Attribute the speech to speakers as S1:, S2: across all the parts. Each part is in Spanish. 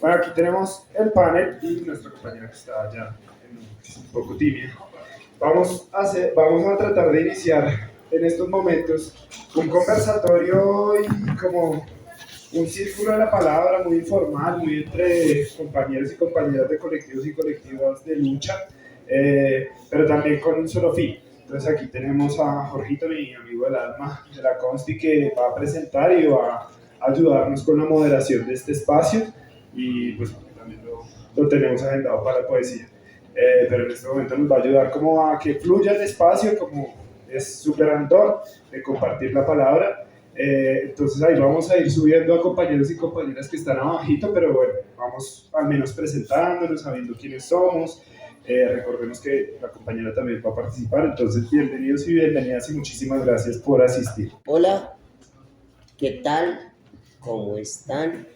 S1: Bueno, aquí tenemos el panel y nuestra compañera que está allá un poco tímida. Vamos a tratar de iniciar en estos momentos un conversatorio y como un círculo de la palabra muy informal, muy entre compañeros y compañeras de colectivos y colectivas de lucha, pero también con un solo fin. Entonces aquí tenemos a Jorgito, mi amigo del alma de la Consti, que va a presentar y va a ayudarnos con la moderación de este espacio y pues también lo tenemos agendado para la poesía. Pero en este momento nos va a ayudar como a que fluya el espacio, como es su garantor de compartir la palabra. Entonces ahí vamos a ir subiendo a compañeros y compañeras que están abajito, pero bueno, vamos al menos presentándonos, sabiendo quiénes somos. Recordemos que la compañera también va a participar, entonces bienvenidos y bienvenidas y muchísimas gracias por asistir.
S2: Hola, ¿qué tal? ¿Cómo están?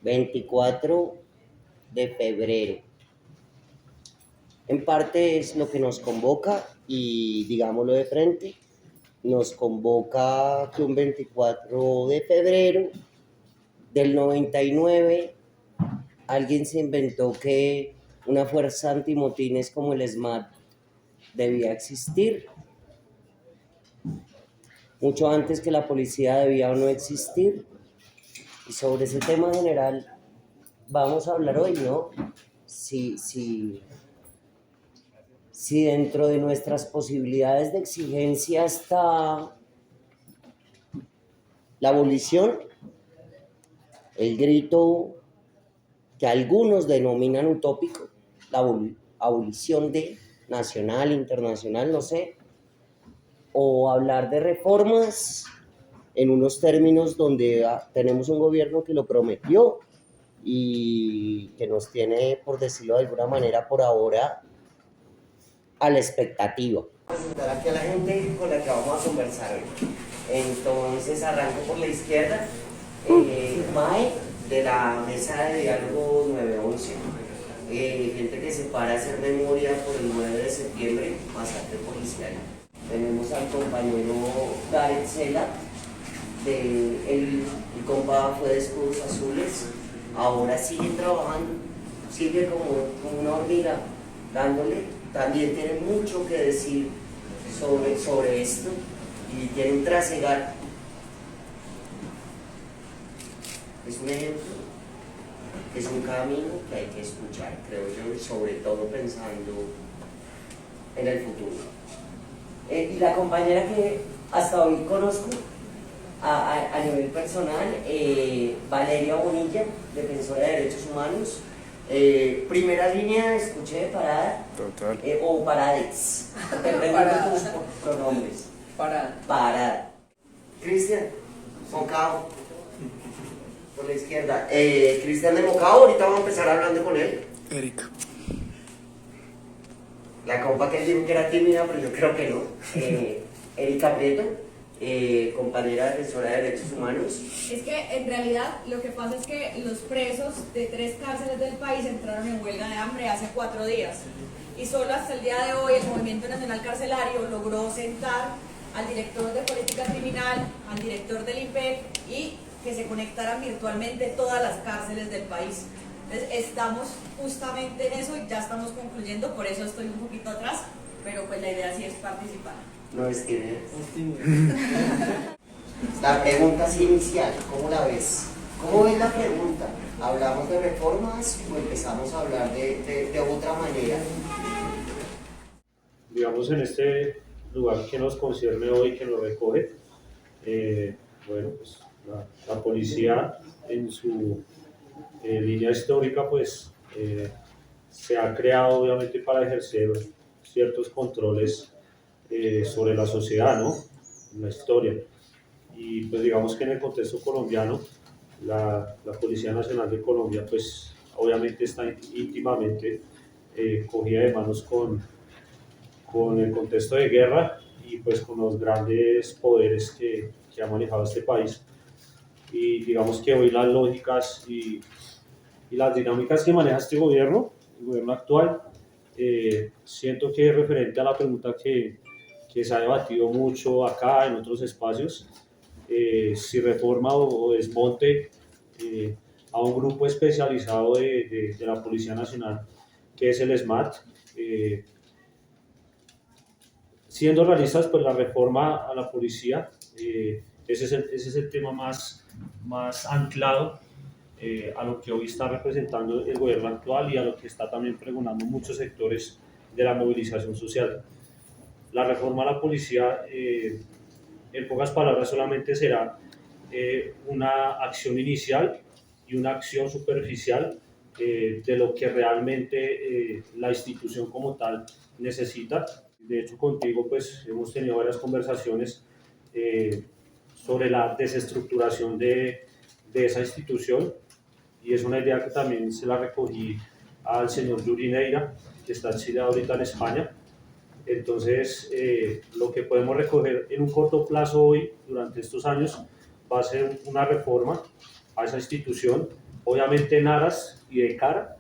S2: 24 de febrero. En parte es lo que nos convoca y digámoslo de frente, nos convoca que un 24 de febrero del 99 alguien se inventó que una fuerza antimotines como el SMAT debía existir, mucho antes que la policía debía o no existir. Y sobre ese tema general vamos a hablar hoy, ¿no? Si dentro de nuestras posibilidades de exigencia está la abolición, el grito que algunos denominan utópico, la abolición de nacional, internacional, no sé, o hablar de reformas en unos términos donde tenemos un gobierno que lo prometió y que nos tiene, por decirlo de alguna manera, por ahora a la expectativa. Presentar aquí a la gente con la que vamos a conversar hoy. Entonces arranco por la izquierda, Mae, de la mesa de diálogo 911. Gente que se para a hacer memoria por el 9 de septiembre, masacre policial. Tenemos al compañero Gareth Sela, el compa fue de Escudos Azules, ahora sigue trabajando, sigue como una hormiga, dándole, también tiene mucho que decir sobre esto y tiene un trasegar. Es un ejemplo, es un camino que hay que escuchar, creo yo, sobre todo pensando en el futuro. Y la compañera que hasta hoy conozco a nivel personal, Valeria Bonilla, defensora de derechos humanos, primera línea, escuché de parada.
S3: Total.
S2: O parades, depende de tus pronombres. Parada. Cristian Mocao, por la izquierda. Cristian de Mocao, ahorita vamos a empezar hablando con él.
S3: Eric.
S2: La compa que dijo que era tímida, pero yo creo que no. Erika Prieto, compañera defensora de derechos humanos.
S4: Es que en realidad lo que pasa es que los presos de 3 cárceles del país entraron en huelga de hambre hace 4 días y solo hasta el día de hoy el Movimiento Nacional Carcelario logró sentar al director de política criminal, al director del IPEC y que se conectaran virtualmente todas las cárceles del país. Entonces estamos justamente en eso y ya estamos concluyendo, por eso estoy un poquito atrás, pero pues la idea sí es participar.
S2: No es que la pregunta es inicial, ¿cómo la ves? ¿Cómo ves la pregunta? ¿Hablamos de reformas o empezamos a hablar de otra manera?
S5: Digamos, en este lugar que nos concierne hoy, que nos recoge, bueno, pues la policía en su línea histórica, pues se ha creado obviamente para ejercer ciertos controles sobre la sociedad, ¿no? En la historia. Y pues digamos que en el contexto colombiano, la Policía Nacional de Colombia, pues obviamente está íntimamente cogida de manos con el contexto de guerra y pues con los grandes poderes que ha manejado este país. Y digamos que hoy las lógicas y las dinámicas que maneja este gobierno, el gobierno actual, siento que es referente a la pregunta que se ha debatido mucho acá, en otros espacios, si reforma o desmonte a un grupo especializado de la Policía Nacional, que es el SMAT. Siendo realistas, pues la reforma a la policía, ese es el tema más anclado a lo que hoy está representando el gobierno actual y a lo que está también pregonando muchos sectores de la movilización social. La reforma a la policía, en pocas palabras, solamente será una acción inicial y una acción superficial de lo que realmente la institución como tal necesita. De hecho, contigo pues hemos tenido varias conversaciones sobre la desestructuración de esa institución, y es una idea que también se la recogí al señor Yuri Neira, que está exiliado ahorita en España. Entonces, lo que podemos recoger en un corto plazo hoy, durante estos años, va a ser una reforma a esa institución, obviamente en aras y de cara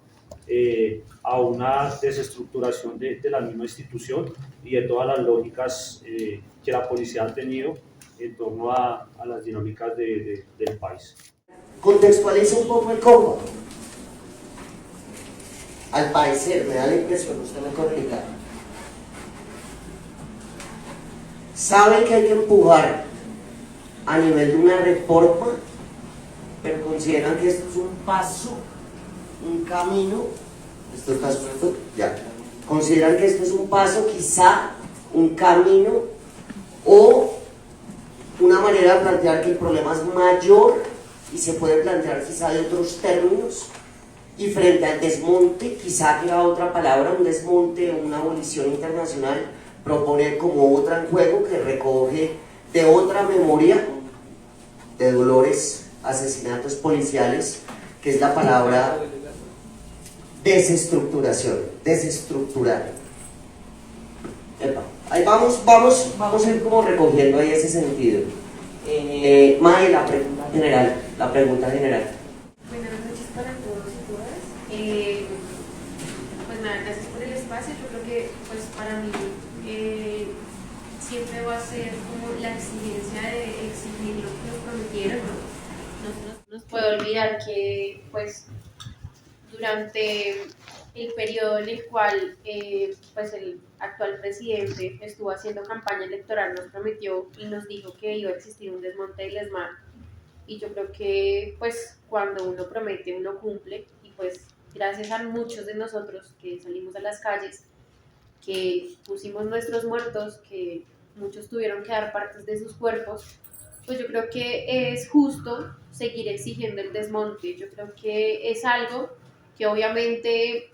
S5: a una desestructuración de la misma institución y de todas las lógicas que la policía ha tenido en torno a las dinámicas del país.
S2: Contextualiza un poco el combo. Al parecer, me da la impresión, usted me corrija, saben que hay que empujar a nivel de una reforma, pero consideran que esto es un paso, un camino. ¿Esto está suelto? Ya. Consideran que esto es un paso, quizá un camino o una manera de plantear que el problema es mayor y se puede plantear quizá de otros términos, y frente al desmonte, quizá que era otra palabra, un desmonte o una abolición internacional, proponer como otra en juego que recoge de otra memoria de dolores, asesinatos policiales, que es la palabra desestructuración, desestructurar. Epa, ahí vamos a ir como recogiendo ahí ese sentido. Mae, la pregunta general.
S3: Buenas noches para todos y todas. Pues nada, gracias por el espacio. Yo creo que pues para mí siempre va a ser como la exigencia de exigir lo que nos prometieron, ¿no? No nos puede olvidar que pues durante el periodo en el cual pues el actual presidente estuvo haciendo campaña electoral, nos prometió y nos dijo que iba a existir un desmonte del ESMAD, y yo creo que pues cuando uno promete uno cumple, y pues gracias a muchos de nosotros que salimos a las calles, que pusimos nuestros muertos, que muchos tuvieron que dar partes de sus cuerpos, pues yo creo que es justo seguir exigiendo el desmonte. Yo creo que es algo que obviamente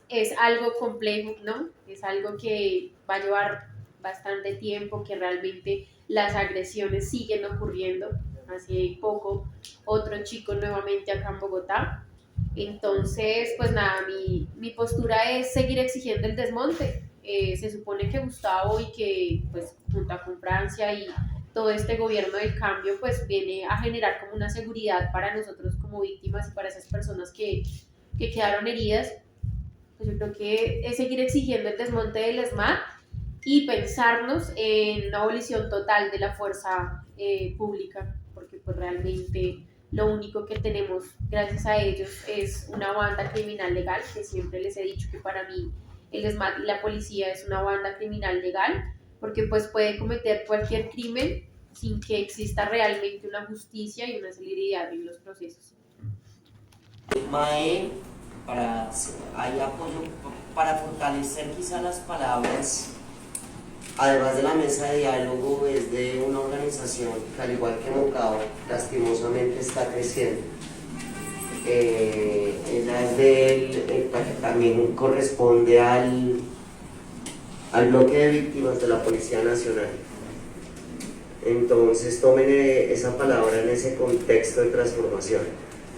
S3: es algo complejo, ¿no? Es algo que va a llevar bastante tiempo, que realmente las agresiones siguen ocurriendo. Hace poco otro chico nuevamente acá en Bogotá. Entonces, pues nada, mi postura es seguir exigiendo el desmonte. Se supone que Gustavo y que pues junto con Francia y todo este gobierno del cambio pues viene a generar como una seguridad para nosotros como víctimas y para esas personas que quedaron heridas. Pues yo creo que es seguir exigiendo el desmonte del ESMAD y pensarnos en una abolición total de la fuerza pública, porque pues realmente lo único que tenemos gracias a ellos es una banda criminal legal, que siempre les he dicho que para mí el ESMAD y la policía es una banda criminal legal, porque pues puede cometer cualquier crimen sin que exista realmente una justicia y una celeridad en los procesos.
S2: Mae, hay apoyo para fortalecer quizá las palabras, además de la mesa de diálogo, es de una organización que al igual que Mocao lastimosamente está creciendo. Ella es también corresponde al bloque de víctimas de la Policía Nacional. Entonces tomen esa palabra en ese contexto de transformación.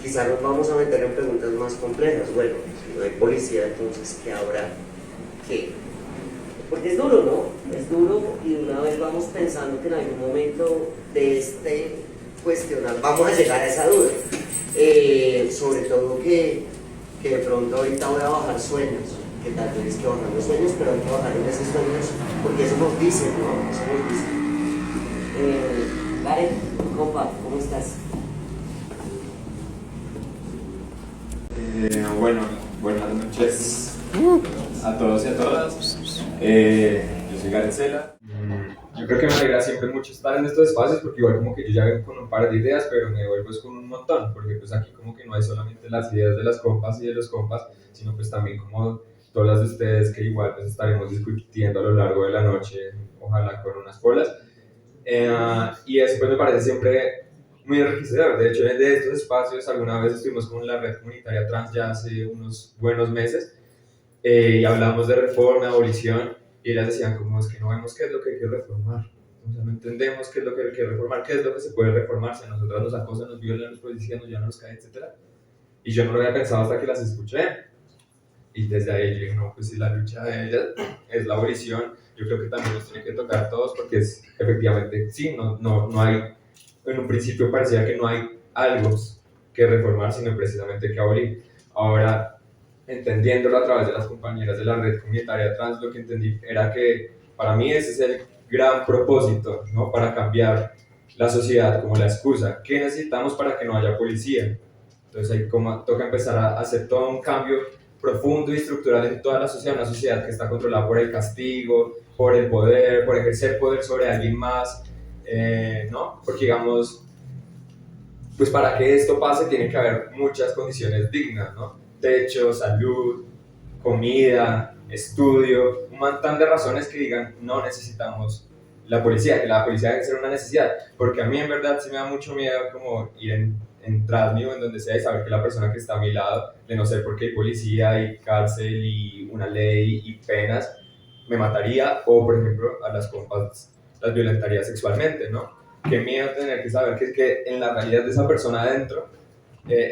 S2: Quizá nos vamos a meter en preguntas más complejas. Bueno, si no hay policía, entonces ¿qué habrá? ¿Qué? Porque es duro, ¿no? Es duro, y de una vez vamos pensando que en algún momento de este cuestionar vamos a llegar a esa duda. Sobre todo que de pronto ahorita voy a bajar sueños, que tal vez que bajar los sueños, pero hay que bajar en esos sueños porque eso nos dicen, ¿no? Eso nos dicen. Dale. Compa, ¿cómo estás?
S6: Bueno, buenas noches a todos y a todas. Yo soy Gareth Sela. Yo creo que me alegra siempre mucho estar en estos espacios porque igual como que yo ya vengo con un par de ideas, pero me vuelvo es con un montón, porque pues aquí como que no hay solamente las ideas de las compas y de los compas, sino pues también como todas las de ustedes que igual pues estaremos discutiendo a lo largo de la noche, ojalá con unas polas. Y eso pues me parece siempre muy enriquecedor. De hecho, de estos espacios alguna vez estuvimos con la red comunitaria trans ya hace unos buenos meses y hablamos de reforma, abolición, y ellas decían como es que no vemos qué es lo que hay que reformar. O sea, no entendemos qué es lo que hay que reformar, qué es lo que se puede reformar, si a nosotras nos acosan, nos violan, los policías nos llevan, nos caen, etc. Y yo no lo había pensado hasta que las escuché. Y desde ahí yo dije, no, pues si la lucha de ellas es la abolición, yo creo que también nos tiene que tocar todos porque es efectivamente, sí, no hay, en un principio parecía que no hay algo que reformar, sino precisamente que abolir. Ahora, entendiéndolo a través de las compañeras de la red comunitaria trans, lo que entendí era que para mí ese es el gran propósito, ¿no? Para cambiar la sociedad como la excusa. ¿Qué necesitamos para que no haya policía? Entonces ahí como toca empezar a hacer todo un cambio profundo y estructural en toda la sociedad, una sociedad que está controlada por el castigo, por el poder, por ejercer poder sobre alguien más, ¿no? Porque digamos, pues para que esto pase tiene que haber muchas condiciones dignas, ¿no? Techo, salud, comida, estudio, un montón de razones que digan no necesitamos la policía, que la policía debe ser una necesidad, porque a mí en verdad sí me da mucho miedo como ir en Transmi o en donde sea y saber que la persona que está a mi lado, de no ser porque hay policía y cárcel y una ley y penas, me mataría o por ejemplo a las compas las violentaría sexualmente, ¿no? Qué miedo tener que saber que en la realidad de esa persona adentro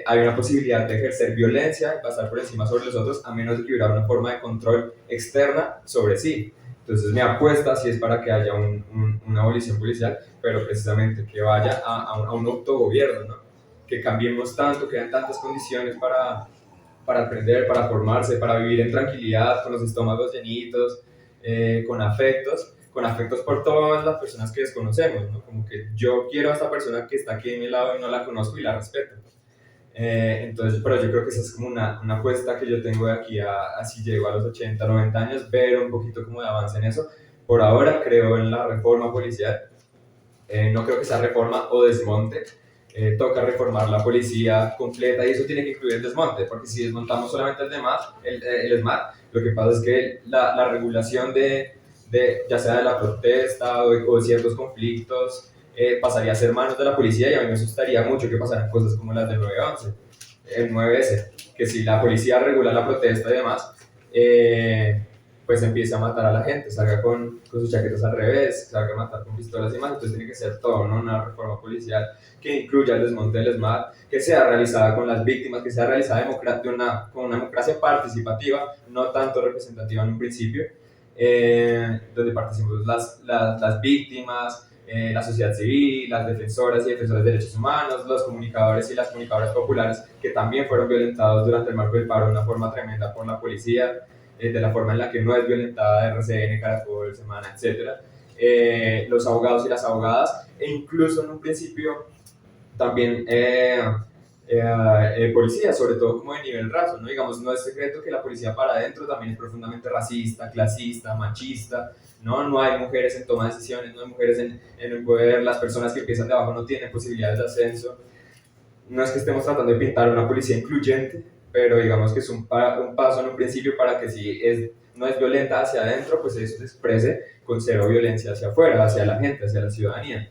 S6: hay una posibilidad de ejercer violencia y pasar por encima sobre los otros a menos de que hubiera una forma de control externa sobre sí. Entonces mi apuesta sí es para que haya una abolición policial, pero precisamente que vaya a un autogobierno, ¿no? Que cambiemos tanto, que hayan tantas condiciones para aprender, para formarse, para vivir en tranquilidad, con los estómagos llenitos, con afectos por todas las personas que desconocemos, ¿no? Como que yo quiero a esta persona que está aquí a mi lado y no la conozco y la respeto. Entonces, pero yo creo que esa es como una apuesta que yo tengo de aquí a si llego a los 80, 90 años, ver un poquito como de avance en eso. Por ahora creo en la reforma policial, no creo que sea reforma o desmonte, toca reformar la policía completa y eso tiene que incluir el desmonte, porque si desmontamos solamente el SMAT, lo que pasa es que la regulación ya sea de la protesta o de ciertos conflictos, pasaría a ser manos de la policía y a mí me asustaría mucho que pasaran cosas como las del 911, el 9S, que si la policía regula la protesta y demás, pues empieza a matar a la gente, salga con sus chaquetas al revés, salga a matar con pistolas y demás, entonces tiene que ser todo, ¿no? Una reforma policial que incluya el desmonte del SMAT, que sea realizada con las víctimas, que sea realizada con una democracia participativa, no tanto representativa en un principio, donde participemos las víctimas, la sociedad civil, las defensoras y defensores de derechos humanos, los comunicadores y las comunicadoras populares que también fueron violentados durante el marco del paro de una forma tremenda por la policía, de la forma en la que no es violentada RCN, Caracol, Semana, etc. Los abogados y las abogadas, e incluso en un principio también policía, sobre todo como de nivel raso, ¿no? Digamos, no es secreto que la policía para adentro también es profundamente racista, clasista, machista, ¿no? No hay mujeres en toma de decisiones, no hay mujeres en el poder, las personas que empiezan de abajo no tienen posibilidades de ascenso. No es que estemos tratando de pintar una policía incluyente, pero digamos que es un paso en un principio para que si no es violenta hacia adentro, pues eso se exprese con cero violencia hacia afuera, hacia la gente, hacia la ciudadanía.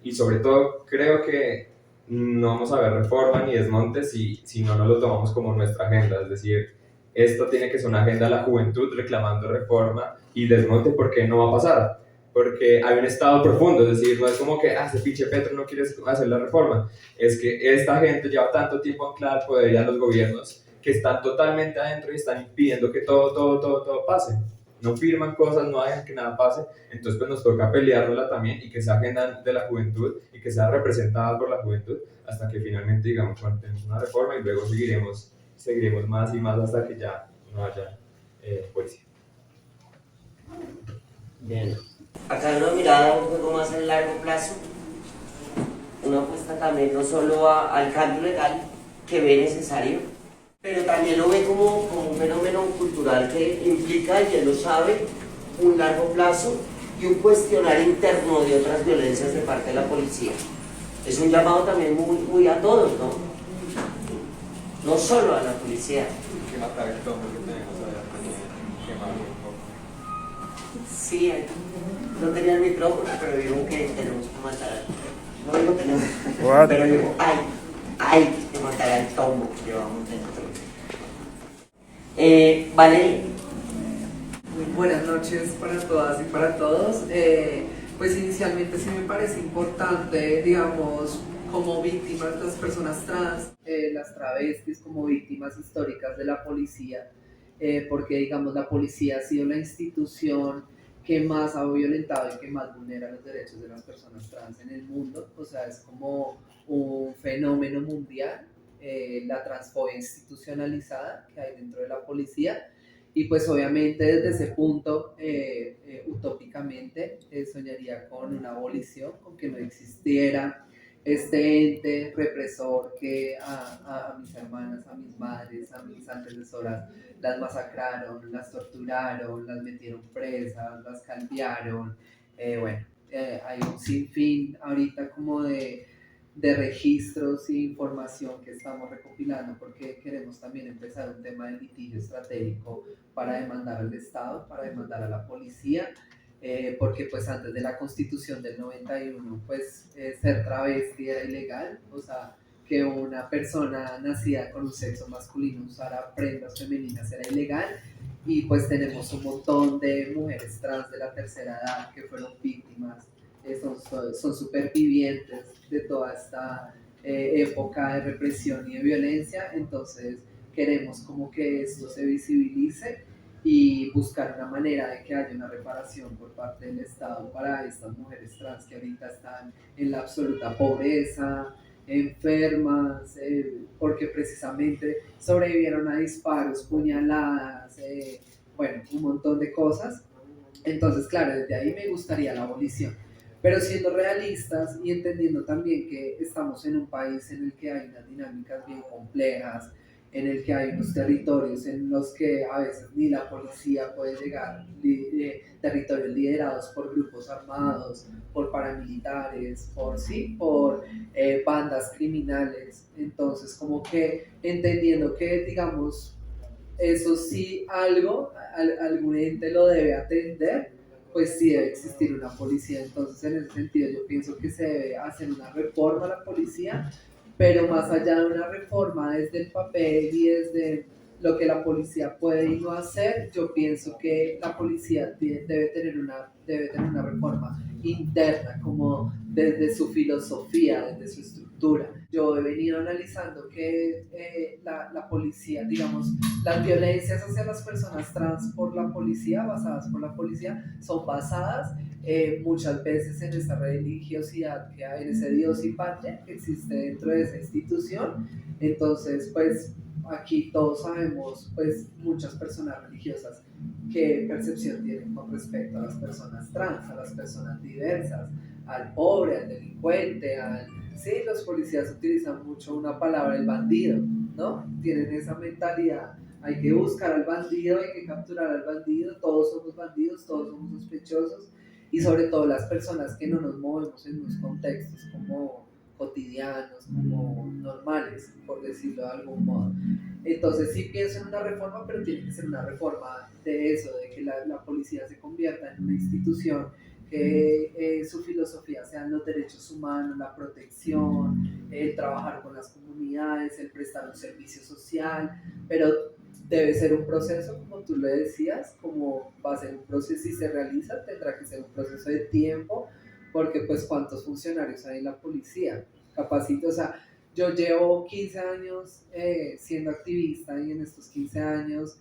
S6: Y sobre todo creo que no vamos a ver reforma ni desmonte si no nos lo tomamos como nuestra agenda, es decir, esto tiene que ser una agenda de la juventud reclamando reforma y desmonte porque no va a pasar, porque hay un estado profundo, es decir, no es como que ese pinche Petro no quiere hacer la reforma, es que esta gente lleva tanto tiempo anclada al poder y a los gobiernos que están totalmente adentro y están impidiendo que todo pase. No firman cosas, no dejan que nada pase, entonces pues nos toca peleárnosla también y que sea agenda de la juventud y que sea representada por la juventud hasta que finalmente digamos, bueno, tenemos una reforma y luego seguiremos más y más hasta que ya no haya policía.
S2: Bien. Acá una mirada un poco más a largo plazo. una apuesta también no solo al cambio legal que ve necesario, pero también lo ve como un fenómeno cultural que implica, y él lo sabe, un largo plazo y un cuestionar interno de otras violencias de parte de la policía. Es un llamado también muy a todos, ¿no? No solo a la policía.
S6: Que matar el tombo que tenemos allá, quemar un poco.
S2: Sí, no tenía el micrófono, pero dijo que tenemos que matar. No digo que no, pero dijo, hay que matar al tombo que llevamos dentro. Valeria.
S7: Muy buenas noches para todas y para todos. Pues inicialmente sí me parece importante, digamos, como víctimas las personas trans, las travestis como víctimas históricas de la policía, porque digamos la policía ha sido la institución que más ha violentado y que más vulnera los derechos de las personas trans en el mundo. O sea, es como un fenómeno mundial, la transfobia institucionalizada que hay dentro de la policía. Y pues obviamente desde ese punto, utópicamente, soñaría con una abolición, con que no existiera este ente represor que a mis hermanas, a mis madres, a mis antecesoras las masacraron, las torturaron, las metieron presas, las caldearon. Hay un sinfín ahorita como de registros y información que estamos recopilando porque queremos también empezar un tema de litigio estratégico para demandar al Estado, para demandar a la policía, porque pues antes de la Constitución del 91 pues ser travesti era ilegal, o sea que una persona nacida con un sexo masculino usara prendas femeninas era ilegal, y pues tenemos un montón de mujeres trans de la tercera edad que fueron víctimas, son supervivientes de toda esta época de represión y de violencia. Entonces queremos como que esto se visibilice y buscar una manera de que haya una reparación por parte del Estado para estas mujeres trans que ahorita están en la absoluta pobreza, enfermas, porque precisamente sobrevivieron a disparos, puñaladas, un montón de cosas. Entonces, claro, desde ahí me gustaría la abolición. Pero siendo realistas y entendiendo también que estamos en un país en el que hay unas dinámicas bien complejas, en el que hay unos territorios en los que a veces ni la policía puede llegar, territorios liderados por grupos armados, por paramilitares, por bandas criminales. Entonces, como que entendiendo que, digamos, eso sí, algún ente lo debe atender, pues sí debe existir una policía. Entonces, en ese sentido, yo pienso que se debe hacer una reforma a la policía, pero más allá de una reforma desde el papel y desde lo que la policía puede y no hacer, yo pienso que la policía debe tener una reforma interna, como desde su filosofía, desde su estructura. Yo he venido analizando que la policía, digamos, las violencias hacia las personas trans por la policía, basadas por la policía, son basadas muchas veces en esa religiosidad que hay, en ese Dios y patria que existe dentro de esa institución. Entonces, pues aquí todos sabemos, pues muchas personas religiosas, qué percepción tienen con respecto a las personas trans, a las personas diversas, al pobre, al delincuente, Sí, los policías utilizan mucho una palabra, el bandido, ¿no? Tienen esa mentalidad. Hay que buscar al bandido, hay que capturar al bandido, todos somos bandidos, todos somos sospechosos, y sobre todo las personas que no nos movemos en unos contextos como cotidianos, como normales, por decirlo de algún modo. Entonces sí pienso en una reforma, pero tiene que ser una reforma de eso, de que la policía se convierta en una institución que su filosofía sean los derechos humanos, la protección, el trabajar con las comunidades, el prestar un servicio social, pero debe ser un proceso, como tú lo decías, como va a ser un proceso, si se realiza, tendrá que ser un proceso de tiempo, porque pues cuántos funcionarios hay en la policía, capacito, o sea, yo llevo 15 años siendo activista, y en estos 15 años,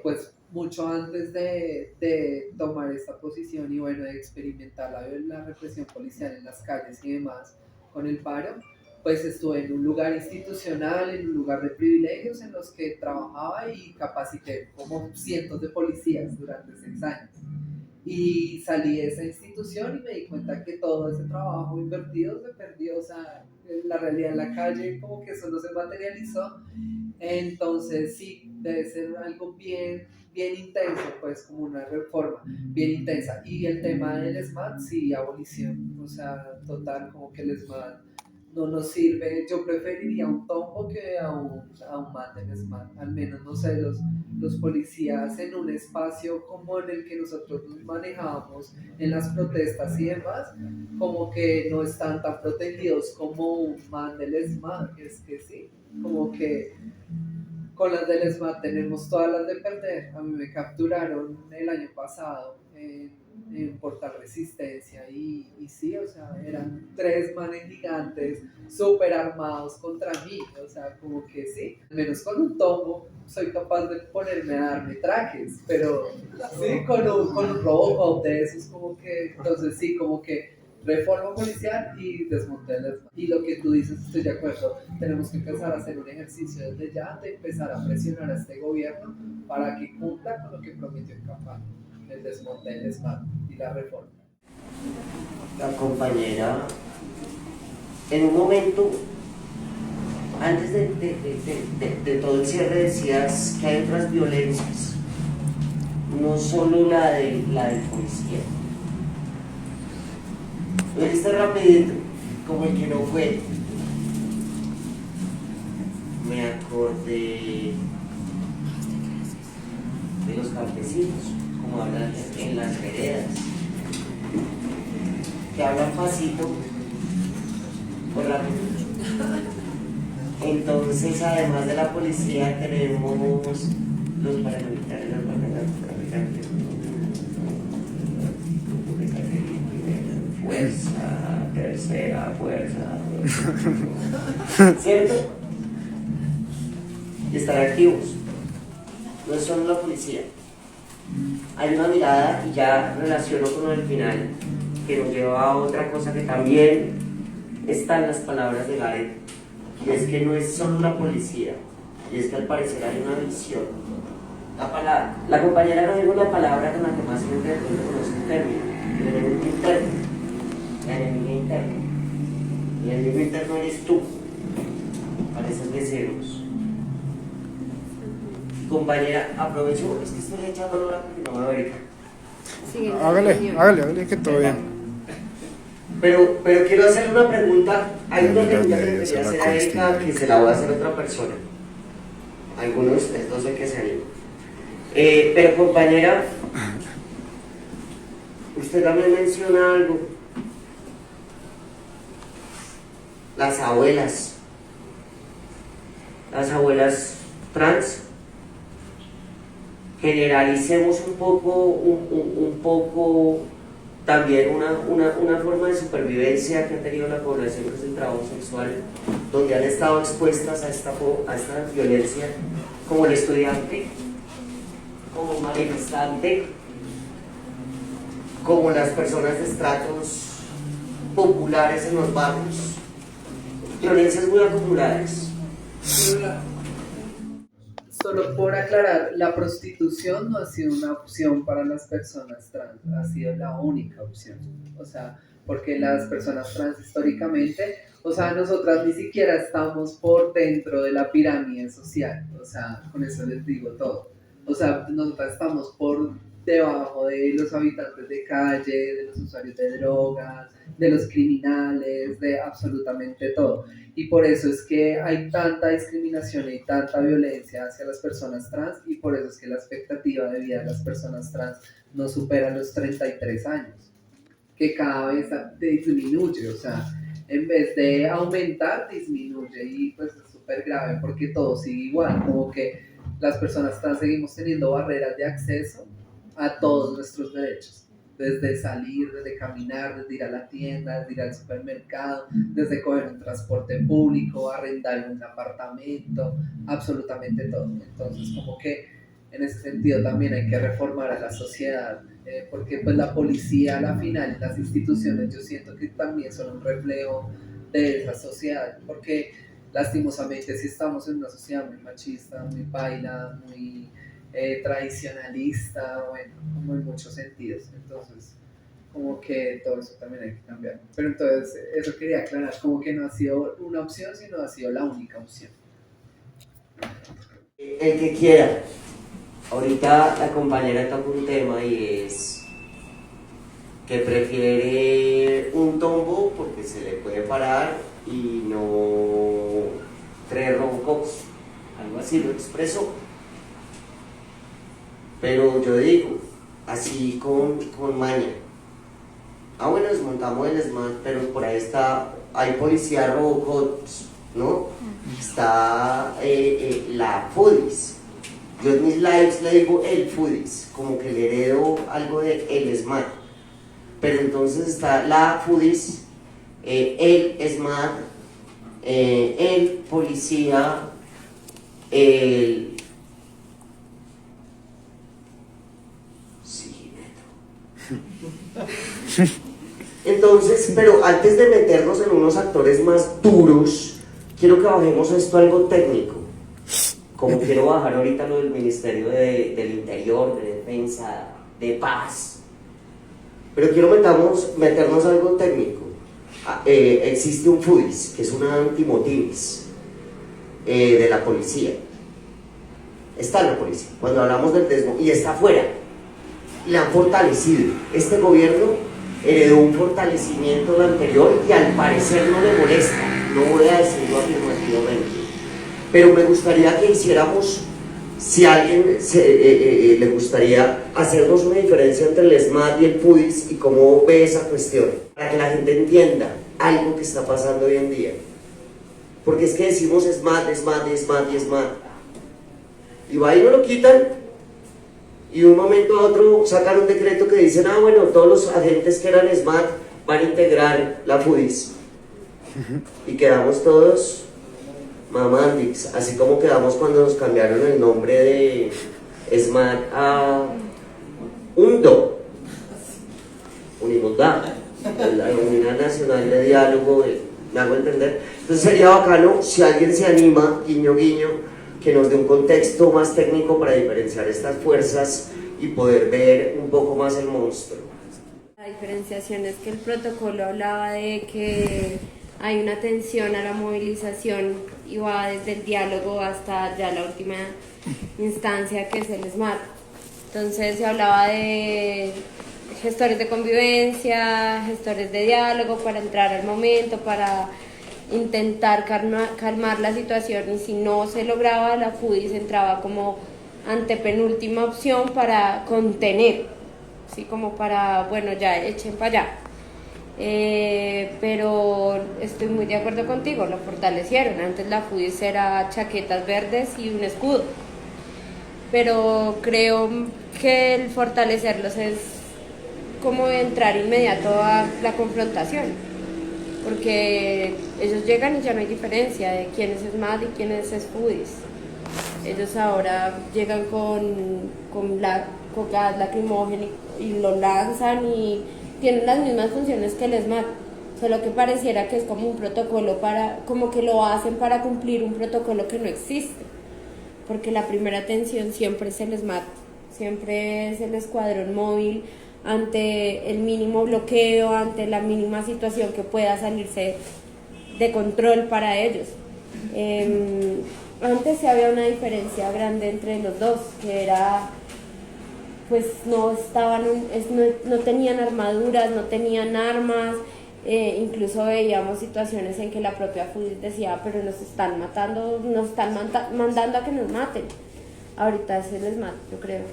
S7: pues mucho antes de tomar esta posición y bueno, de experimentar la represión policial en las calles y demás con el paro, pues estuve en un lugar institucional, en un lugar de privilegios en los que trabajaba y capacité como cientos de policías durante 6 años. Y salí de esa institución y me di cuenta que todo ese trabajo invertido se perdió, o sea, la realidad en la calle como que eso no se materializó. Entonces sí, debe ser algo bien intenso, pues como una reforma bien intensa. Y el tema del SMAT, sí, abolición, o sea, total, como que el SMAT no nos sirve. Yo preferiría un tombo que a un man del SMAT, al menos, no sé, los policías en un espacio como en el que nosotros nos manejábamos en las protestas y demás, como que no están tan protegidos como un man del SMAT, es que sí, como que con las del SMAT tenemos todas las de perder. A mí me capturaron el año pasado en Portal Resistencia y sí, o sea, eran 3 manes gigantes súper armados contra mí, o sea, como que sí, menos con un tomo soy capaz de ponerme a darme trajes, pero sí, con un Robocop de esos como que, entonces sí, como que reforma policial y desmonte del SMAT. Y lo que tú dices, estoy de acuerdo, tenemos que empezar a hacer un ejercicio desde ya de empezar a presionar a este gobierno para que cumpla con lo que prometió en campaña, el desmonte del SMAT y la reforma.
S2: La compañera, en un momento, antes de todo el cierre, decías que hay otras violencias, no solo la del policía. Lo dijiste rapidito, como el que no fue. Me acordé de los campesinos, como hablan en las veredas, que hablan pasito o rápido. Entonces, además de la policía, tenemos los paramilitares, fuerza, tercera fuerza, ¿cierto? Y estar activos, no es solo la policía. Hay una mirada, y ya relaciono con el final, que nos lleva a otra cosa que también está en las palabras de Garet, y es que no es solo la policía, y es que al parecer hay una visión. La compañera no dijo la palabra con la que más se me conoce el término, el enemigo interno. El enemigo interno. Y el enemigo interno eres tú, pareces deseos. Compañera, aprovecho, es que estoy echando hora porque no me voy a ver.
S1: Hágale, que todo bien.
S2: Pero quiero hacerle una pregunta. Hay una pregunta que le quería hacer a Erika, que se la voy a hacer a otra persona. Algunos de ustedes no sé qué se animan. Pero compañera, usted también menciona algo. Las abuelas trans. Generalicemos un poco también una forma de supervivencia que ha tenido la población del trabajo sexual, donde han estado expuestas a esta violencia, como el estudiante, como manifestante, como las personas de estratos populares en los barrios, violencias muy acumuladas.
S7: Solo por aclarar, la prostitución no ha sido una opción para las personas trans, ha sido la única opción. O sea, porque las personas trans históricamente, o sea, nosotras ni siquiera estamos por dentro de la pirámide social, o sea, con eso les digo todo. O sea, nosotras estamos por debajo de los habitantes de calle, de los usuarios de drogas, de los criminales, de absolutamente todo. Y por eso es que hay tanta discriminación y tanta violencia hacia las personas trans, y por eso es que la expectativa de vida de las personas trans no supera los 33 años, que cada vez disminuye, o sea, en vez de aumentar, disminuye, y pues es súper grave porque todo sigue igual, como que las personas trans seguimos teniendo barreras de acceso a todos nuestros derechos. Desde salir, desde caminar, desde ir a la tienda, desde ir al supermercado, desde coger un transporte público, arrendar un apartamento, absolutamente todo. Entonces, como que en ese sentido también hay que reformar a la sociedad, porque pues la policía, a la final, las instituciones, yo siento que también son un reflejo de esa sociedad, porque lastimosamente si estamos en una sociedad muy machista, muy paila, muy tradicionalista, bueno, como en muchos sentidos. Entonces, como que todo eso también hay que cambiar. Pero entonces, eso quería aclarar, como que no ha sido una opción, sino ha sido la única opción.
S2: El que quiera. Ahorita la compañera toca un tema y es que prefiere un tombo porque se le puede parar y no 3 Robocops, algo así lo expresó. Pero yo digo, así con maña. Ah, bueno, desmontamos el SMAT, pero por ahí hay policía Robocops, ¿no? Está la Foodies. Yo en mis lives le digo el Foodies, como que le heredo algo de el SMAT. Pero entonces está la Foodies, el SMAT, el policía, el... Sí, Neto. Entonces, pero antes de meternos en unos actores más duros, quiero que bajemos esto a algo técnico. Como quiero bajar ahorita lo del Ministerio del Interior, de Defensa, de Paz. Pero quiero meternos a algo técnico. Existe un FUDIS, que es una antimotivis de la policía. Está en la policía, cuando hablamos del desmonte, y está afuera. Y la han fortalecido. Este gobierno heredó un fortalecimiento del anterior y al parecer no le molesta. No voy a decirlo afirmativamente. Pero me gustaría que hiciéramos, si a alguien le gustaría hacernos una diferencia entre el SMAT y el FUDIS y cómo ve esa cuestión, para que la gente entienda algo que está pasando hoy en día. Porque es que decimos SMAT, SMAT, SMAT y SMAT. Y va y no lo quitan, y de un momento a otro sacan un decreto que dicen, ah bueno, todos los agentes que eran SMAT van a integrar la FUDIS. Y quedamos todos mamandix, así como quedamos cuando nos cambiaron el nombre de SMAT a UNDO, Unimundá, la Unidad Nacional de Diálogo, me hago entender. Entonces sería bacano si alguien se anima, guiño guiño, que nos dé un contexto más técnico para diferenciar estas fuerzas y poder ver un poco más el monstruo.
S3: La diferenciación es que el protocolo hablaba de que hay una atención a la movilización y va desde el diálogo hasta ya la última instancia, que es el SMAT. Entonces se hablaba de gestores de convivencia, gestores de diálogo para entrar al momento, para intentar calmar la situación, y si no se lograba, la FUDIS entraba como antepenúltima opción para contener, así como para, bueno, ya echen para allá. Pero estoy muy de acuerdo contigo, lo fortalecieron. Antes la FUDIS era chaquetas verdes y un escudo, pero creo que el fortalecerlos es como entrar inmediato a la confrontación, porque ellos llegan y ya no hay diferencia de quién es SMAT y quién es FUDIS. Ellos ahora llegan con gas lacrimógeno y lo lanzan y tienen las mismas funciones que el SMAT, solo que pareciera que es como un protocolo como que lo hacen para cumplir un protocolo que no existe, porque la primera atención siempre es el SMAT, siempre es el escuadrón móvil ante el mínimo bloqueo, ante la mínima situación que pueda salirse de control para ellos. Antes sí había una diferencia grande entre los dos, que era, pues no tenían armaduras, no tenían armas, incluso veíamos situaciones en que la propia FUDIS decía, pero nos están matando, mandando a que nos maten. Ahorita se les mata, yo creo.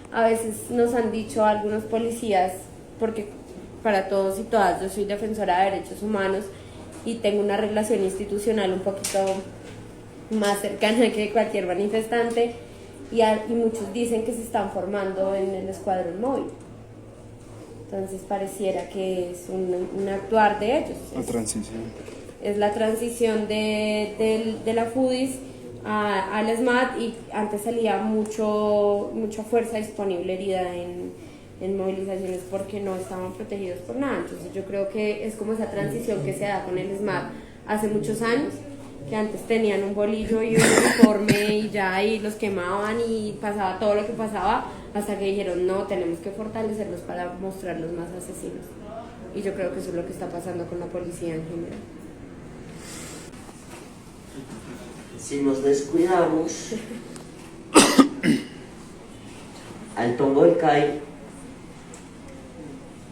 S3: A veces nos han dicho algunos policías, porque para todos y todas yo soy defensora de derechos humanos y tengo una relación institucional un poquito más cercana que cualquier manifestante, y muchos dicen que se están formando en el escuadrón móvil. Entonces pareciera que es un actuar de ellos. Es la transición de la FUDIS al SMAT, y antes salía mucha fuerza disponible herida en movilizaciones porque no estaban protegidos por nada. Entonces yo creo que es como esa transición que se da con el SMAT hace muchos años, que antes tenían un bolillo y un uniforme y ya ahí los quemaban y pasaba todo lo que pasaba, hasta que dijeron no, tenemos que fortalecerlos para mostrarlos más asesinos. Y yo creo que eso es lo que está pasando con la policía en general.
S2: Si nos descuidamos, al Tongo del CAI,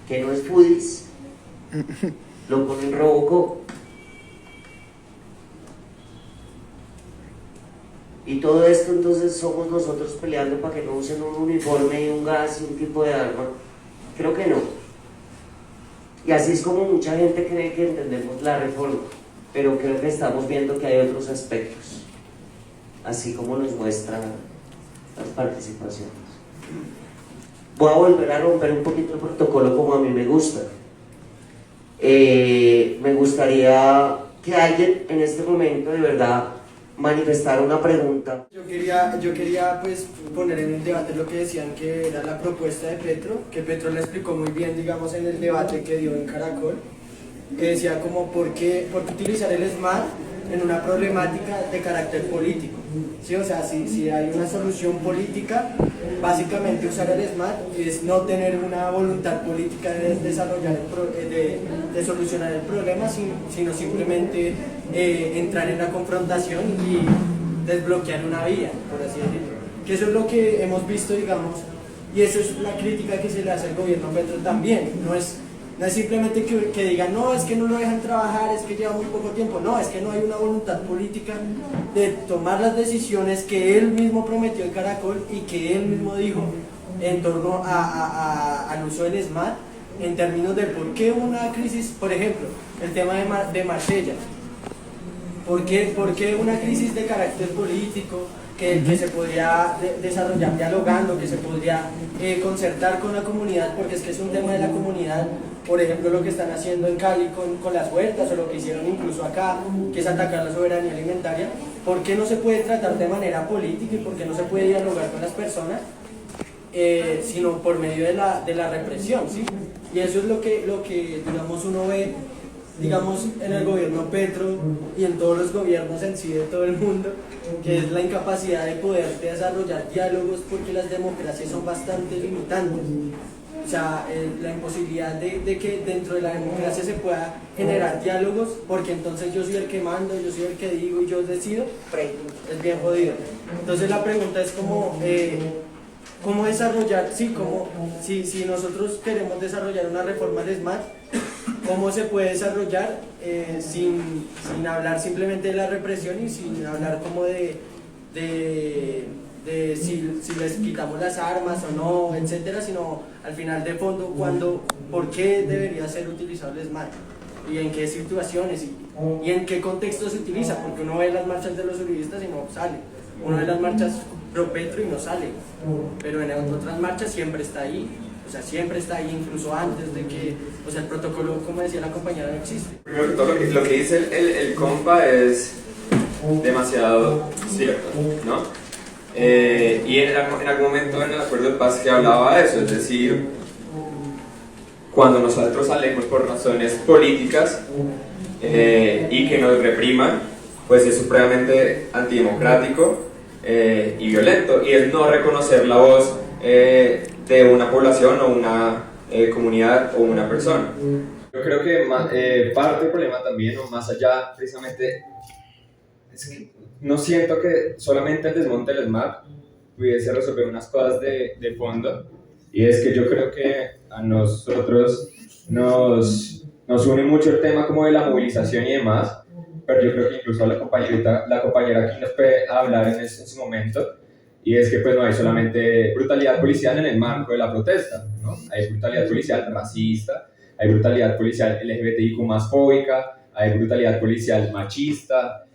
S2: que no es Foodies, lo ponen Robocop. Y todo esto entonces somos nosotros peleando para que no usen un uniforme y un gas y un tipo de arma. Creo que no. Y así es como mucha gente cree que entendemos la reforma, pero creo que estamos viendo que hay otros aspectos, así como nos muestran las participaciones. Voy a volver a romper un poquito el protocolo como a mí me gusta. Me gustaría que alguien en este momento de verdad manifestara una pregunta.
S8: Yo quería pues poner en el debate lo que decían que era la propuesta de Petro, que Petro la explicó muy bien, digamos, en el debate que dio en Caracol, que decía como por qué utilizar el SMART en una problemática de carácter político. ¿Sí? O sea, si hay una solución política, básicamente usar el SMART es no tener una voluntad política de desarrollar, de solucionar el problema, sino simplemente entrar en la confrontación y desbloquear una vía, por así decirlo. Que eso es lo que hemos visto, digamos, y eso es la crítica que se le hace al gobierno Petro también. No es simplemente que digan, no, es que no lo dejan trabajar, es que lleva muy poco tiempo. No, es que no hay una voluntad política de tomar las decisiones que él mismo prometió en Caracol y que él mismo dijo en torno al uso del SMART, en términos de por qué una crisis, por ejemplo, el tema de Marsella. ¿Por qué una crisis de carácter político que se podría desarrollar dialogando, que se podría concertar con la comunidad, porque es que es un tema de la comunidad? Por ejemplo, lo que están haciendo en Cali con las huertas, o lo que hicieron incluso acá, que es atacar la soberanía alimentaria. ¿Por qué no se puede tratar de manera política y por qué no se puede dialogar con las personas, sino por medio de la represión? ¿Sí? Y eso es lo que digamos, uno ve, digamos, en el gobierno Petro y en todos los gobiernos en sí de todo el mundo, que es la incapacidad de poder desarrollar diálogos, porque las democracias son bastante limitantes. O sea, la imposibilidad de que dentro de la democracia se pueda generar diálogos, porque entonces yo soy el que mando, yo soy el que digo y yo decido, es bien jodido. Entonces la pregunta es cómo desarrollar, si nosotros queremos desarrollar una reforma del SMART, ¿cómo se puede desarrollar sin hablar simplemente de la represión y sin hablar como de si les quitamos las armas o no, etcétera, sino al final de fondo por qué debería ser utilizado el SMART y en qué situaciones y en qué contexto se utiliza? Porque uno ve las marchas de los uribistas y no sale, uno ve las marchas pro Petro y no sale, pero en otras marchas siempre está ahí. O sea, siempre está ahí, incluso antes de que, o sea, el protocolo, como decía la compañera, no existe.
S6: Primero que todo, lo que dice el compa es demasiado cierto, ¿no? Y en algún momento en el acuerdo de paz que hablaba de eso, es decir, cuando nosotros salimos por razones políticas y que nos repriman, pues es supremamente antidemocrático y violento, y es no reconocer la voz de una población o una comunidad o una persona. Yo creo que parte del problema también, o más allá precisamente, es que no siento que solamente el desmonte del SMART pudiese resolver unas cosas de fondo, y es que yo creo que a nosotros nos une mucho el tema como de la movilización y demás, pero yo creo que incluso la compañera aquí nos puede hablar en su momento. Y es que pues no hay solamente brutalidad policial en el marco de la protesta, ¿no? Hay brutalidad policial racista, hay brutalidad policial LGBTIQ más fóbica, hay brutalidad policial machista,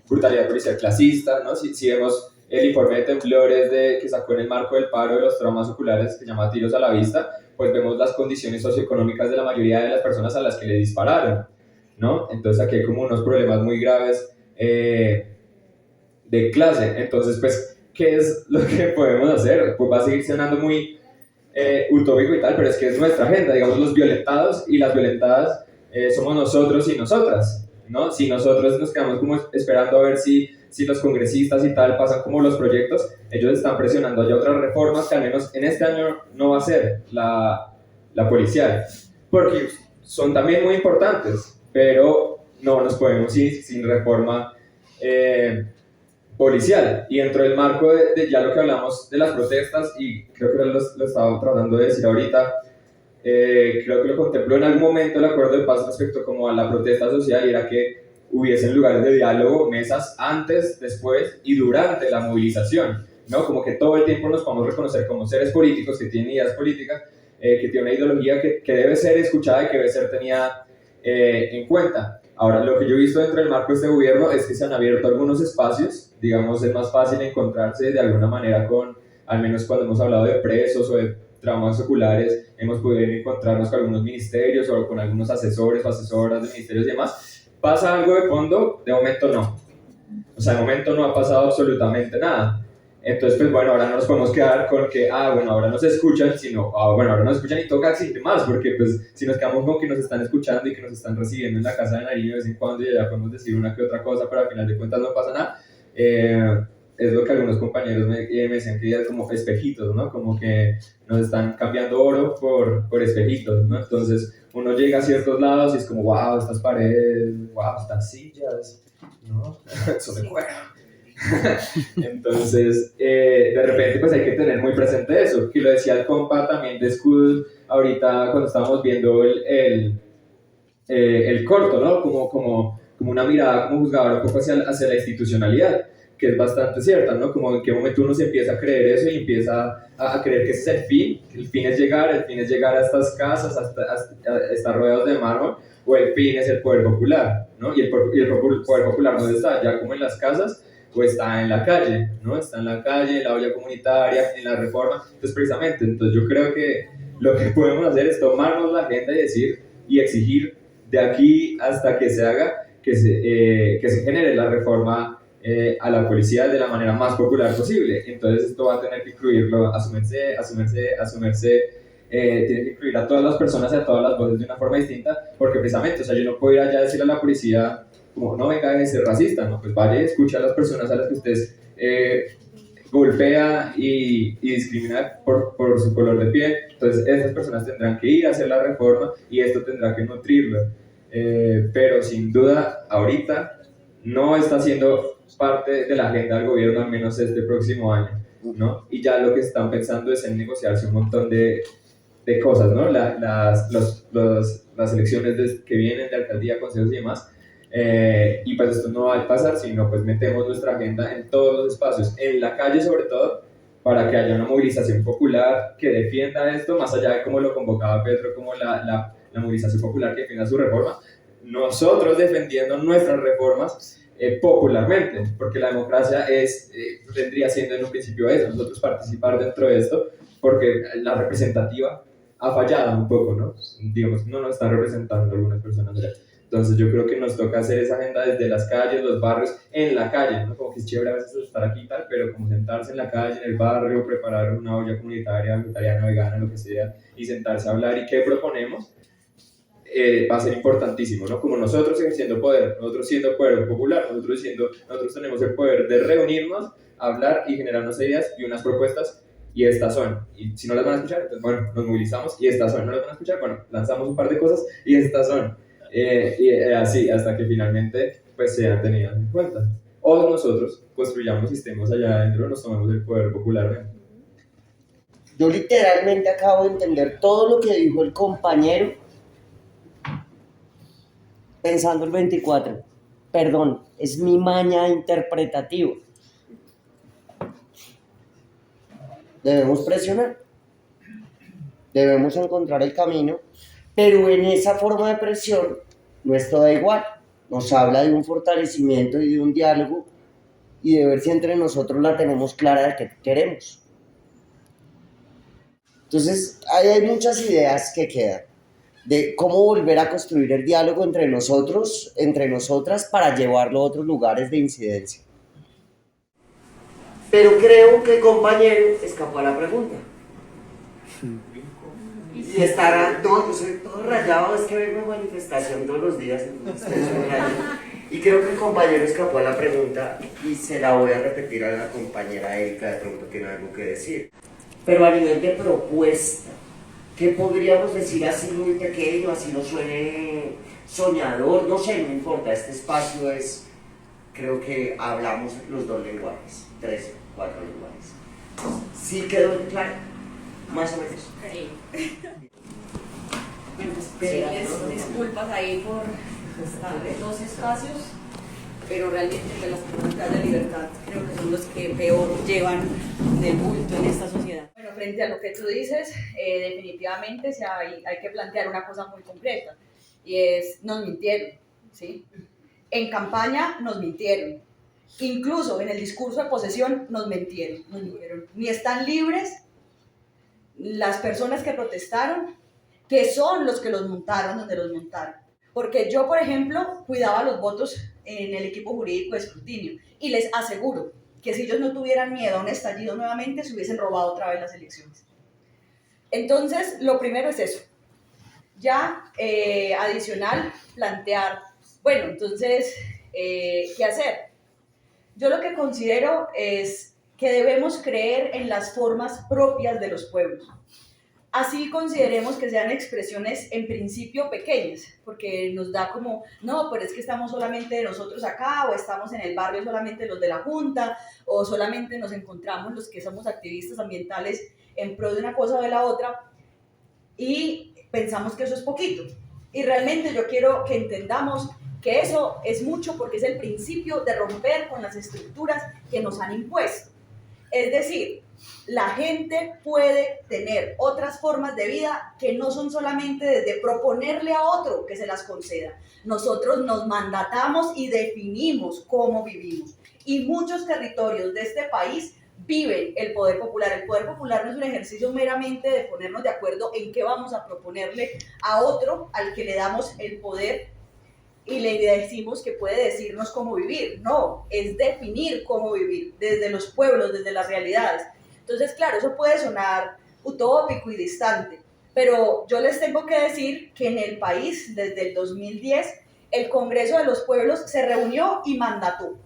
S6: brutalidad policial clasista, ¿no? Si vemos el informe de temblores que sacó en el marco del paro de los traumas oculares, que se llama Tiros a la Vista, pues vemos las condiciones socioeconómicas de la mayoría de las personas a las que le dispararon, ¿no? Entonces aquí hay como unos problemas muy graves de clase. Entonces, pues, ¿qué es lo que podemos hacer? Pues va a seguir sonando muy utópico y tal, pero es que es nuestra agenda, digamos, los violentados y las violentadas somos nosotros y nosotras, ¿no? Si nosotros nos quedamos como esperando a ver si los congresistas y tal pasan como los proyectos, ellos están presionando ya otras reformas que al menos en este año no va a ser la policial, porque son también muy importantes, pero no nos podemos ir sin reforma policial. Y dentro del marco de ya lo que hablamos de las protestas, y creo que lo estaba tratando de decir ahorita, creo que lo contempló en algún momento el acuerdo de paz respecto como a la protesta social, y era que hubiesen lugares de diálogo, mesas antes, después y durante la movilización, ¿no? Como que todo el tiempo nos podamos reconocer como seres políticos que tienen ideas políticas, que tienen una ideología que debe ser escuchada y que debe ser tenida en cuenta. Ahora, lo que yo he visto dentro del marco de este gobierno es que se han abierto algunos espacios, digamos, es más fácil encontrarse de alguna manera con, al menos cuando hemos hablado de presos o de traumas oculares, hemos podido encontrarnos con algunos ministerios o con algunos asesores o asesoras de ministerios y demás. ¿Pasa algo de fondo? De momento no. O sea, de momento no ha pasado absolutamente nada. Entonces, pues bueno, ahora no nos podemos quedar con que, bueno, ahora no se escuchan, sino, bueno, ahora no se escuchan y toca exigir más, porque pues si nos quedamos con que nos están escuchando y que nos están recibiendo en la casa de Nariño de vez en cuando y ya podemos decir una que otra cosa, pero al final de cuentas no pasa nada, es lo que algunos compañeros me decían que ya como espejitos, ¿no? Como que nos están cambiando oro por espejitos, ¿no? Entonces uno llega a ciertos lados y es como, wow, estas paredes, wow, estas sillas, ¿no? Eso me cuero. Entonces, de repente pues hay que tener muy presente eso, que lo decía el compa también de Scud ahorita cuando estábamos viendo el corto, ¿no? Como una mirada como juzgadora un poco hacia la institucionalidad, que es bastante cierta, ¿no? Como en qué momento uno se empieza a creer eso y empieza a creer que ese es el fin es llegar a estas casas, a estar rodeados de mármol, o el fin es el poder popular, ¿no? Y el poder popular, ¿dónde está? Ya como en las casas, o está en la calle, ¿no? Está en la calle, en la olla comunitaria, en la reforma. Entonces, precisamente, yo creo que lo que podemos hacer es tomarnos la agenda y decir y exigir de aquí hasta que se haga, que se genere la reforma a la policía de la manera más popular posible. Entonces, esto va a tener que incluirlo a su merced, tiene que incluir a todas las personas y a todas las voces de una forma distinta, porque precisamente, o sea, yo no puedo ir allá a decirle a la policía como, no venga a ser racista, ¿no? Pues vaya, escucha a las personas a las que usted golpea y discrimina por su color de piel. Entonces esas personas tendrán que ir a hacer la reforma y esto tendrá que nutrirlo. Pero sin duda, ahorita no está siendo parte de la agenda del gobierno, al menos este próximo año, ¿no? Y ya lo que están pensando es en negociarse un montón de cosas, ¿no? Las elecciones que vienen de alcaldía, consejos y demás. Y pues esto no va a pasar, sino pues metemos nuestra agenda en todos los espacios, en la calle sobre todo, para que haya una movilización popular que defienda esto, más allá de cómo lo convocaba Petro, como la movilización popular que defienda su reforma, nosotros defendiendo nuestras reformas popularmente, porque la democracia vendría siendo en un principio eso, nosotros participar dentro de esto, porque la representativa ha fallado un poco, ¿no? Digamos, no nos están representando algunas personas ya. Entonces yo creo que nos toca hacer esa agenda desde las calles, los barrios, en la calle, ¿no? Como que es chévere a veces estar aquí y tal, pero como sentarse en la calle, en el barrio, preparar una olla comunitaria, vegetariana, vegana, lo que sea, y sentarse a hablar y qué proponemos, va a ser importantísimo, ¿no? Como nosotros ejerciendo poder, nosotros siendo poder popular, nosotros tenemos el poder de reunirnos, hablar y generarnos ideas y unas propuestas, y estas son, y si no las van a escuchar, entonces bueno, nos movilizamos, y estas son, no las van a escuchar, bueno, lanzamos un par de cosas, y estas son. Así hasta que finalmente pues sean tenidas en cuenta, o nosotros construyamos sistemas allá adentro, nos tomemos el poder popular.
S2: Yo literalmente acabo de entender todo lo que dijo el compañero pensando el 24. Perdón, es mi maña interpretativa. Debemos presionar, debemos encontrar el camino, pero en esa forma de presión no es toda igual. Nos habla de un fortalecimiento y de un diálogo y de ver si entre nosotros la tenemos clara de qué queremos. Entonces, ahí hay muchas ideas que quedan de cómo volver a construir el diálogo entre nosotros, entre nosotras, para llevarlo a otros lugares de incidencia. Pero creo que el compañero escapó a la pregunta. Y estará, no, yo soy todo rayado, es que vengo a manifestación todos los días, entonces estoy rayado. Y creo que el compañero escapó a la pregunta y se la voy a repetir a la compañera Erika, de pronto tiene algo que decir. Pero a nivel de propuesta, ¿qué podríamos decir así muy pequeño, así no suene soñador? No sé, no importa, este espacio es, creo que hablamos los dos lenguajes, 3, 4 lenguajes. ¿Sí quedó claro? Más o menos.
S4: Bueno, pues pedirles disculpas ahí por estar en dos espacios, pero realmente pues, las políticas de libertad creo que son los que peor llevan del bulto en esta sociedad. Bueno, frente a lo que tú dices, definitivamente hay que plantear una cosa muy concreta, y es, nos mintieron, ¿sí? En campaña nos mintieron, incluso en el discurso de posesión nos mintieron. Ni están libres las personas que protestaron, que son los que los montaron donde los montaron. Porque yo, por ejemplo, cuidaba los votos en el equipo jurídico de escrutinio y les aseguro que si ellos no tuvieran miedo a un estallido nuevamente, se hubiesen robado otra vez las elecciones. Entonces, lo primero es eso. Ya, adicional, plantear, bueno, entonces, ¿qué hacer? Yo lo que considero es que debemos creer en las formas propias de los pueblos. Así consideremos que sean expresiones en principio pequeñas, porque nos da como, no, pero es que estamos solamente nosotros acá, o estamos en el barrio solamente los de la Junta, o solamente nos encontramos los que somos activistas ambientales en pro de una cosa o de la otra, y pensamos que eso es poquito. Y realmente yo quiero que entendamos que eso es mucho, porque es el principio de romper con las estructuras que nos han impuesto. Es decir, la gente puede tener otras formas de vida que no son solamente desde proponerle a otro que se las conceda. Nosotros nos mandatamos y definimos cómo vivimos. Y muchos territorios de este país viven el poder popular. El poder popular no es un ejercicio meramente de ponernos de acuerdo en qué vamos a proponerle a otro al que le damos el poder y le decimos que puede decirnos cómo vivir. No, es definir cómo vivir desde los pueblos, desde las realidades. Entonces, claro, eso puede sonar utópico y distante, pero yo les tengo que decir que en el país, desde el 2010, el Congreso de los Pueblos se reunió y mandató.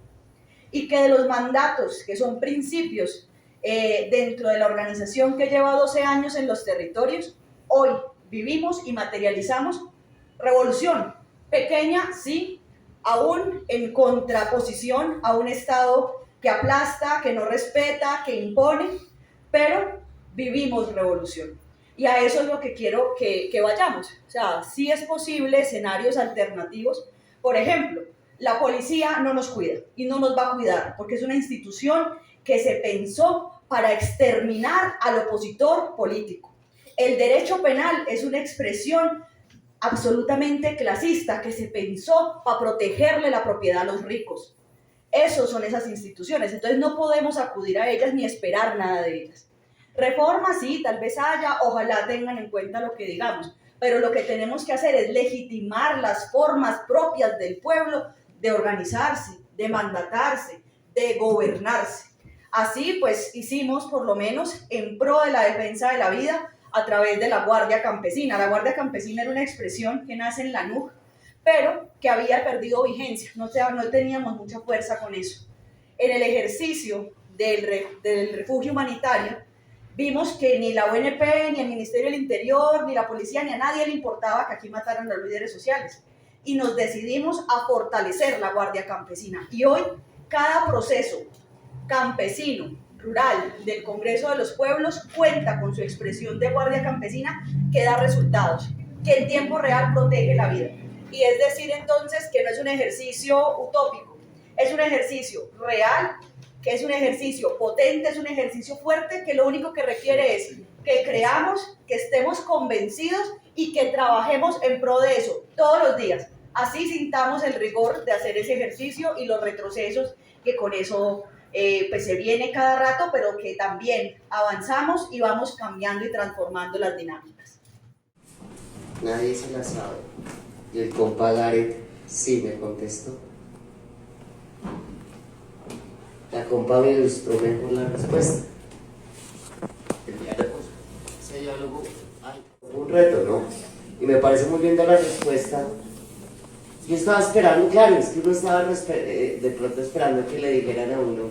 S4: Y que de los mandatos, que son principios dentro de la organización que lleva 12 años en los territorios, hoy vivimos y materializamos revolución. Pequeña, sí, aún en contraposición a un Estado que aplasta, que no respeta, que impone, pero vivimos revolución. Y a eso es lo que quiero que vayamos. O sea, sí es posible escenarios alternativos. Por ejemplo, la policía no nos cuida y no nos va a cuidar, porque es una institución que se pensó para exterminar al opositor político. El derecho penal es una expresión absolutamente clasista que se pensó para protegerle la propiedad a los ricos. Esos son esas instituciones, entonces no podemos acudir a ellas ni esperar nada de ellas. Reforma sí, tal vez haya, ojalá tengan en cuenta lo que digamos, pero lo que tenemos que hacer es legitimar las formas propias del pueblo de organizarse, de mandatarse, de gobernarse. Así pues hicimos por lo menos en pro de la defensa de la vida a través de la Guardia Campesina. La Guardia Campesina era una expresión que nace en la NUG, pero que había perdido vigencia, no teníamos mucha fuerza con eso. En el ejercicio del refugio humanitario, vimos que ni la ONP, ni el Ministerio del Interior, ni la policía, ni a nadie le importaba que aquí mataran a los líderes sociales. Y nos decidimos a fortalecer la Guardia Campesina. Y hoy, cada proceso campesino, rural, del Congreso de los Pueblos cuenta con su expresión de Guardia Campesina que da resultados, que en tiempo real protege la vida. Y es decir, entonces, que no es un ejercicio utópico, es un ejercicio real, que es un ejercicio potente, es un ejercicio fuerte, que lo único que requiere es que creamos, que estemos convencidos y que trabajemos en pro de eso todos los días. Así sintamos el rigor de hacer ese ejercicio y los retrocesos que con eso pues se viene cada rato, pero que también avanzamos y vamos cambiando y transformando las dinámicas.
S2: Nadie se la sabe. Y el compa Gareth sí me contestó. La compa me ilustró mejor la respuesta. El diálogo, ese diálogo, ay, un reto, ¿no? Y me parece muy linda la respuesta. Yo estaba esperando, claro, es que uno estaba de pronto esperando que le dijeran a uno,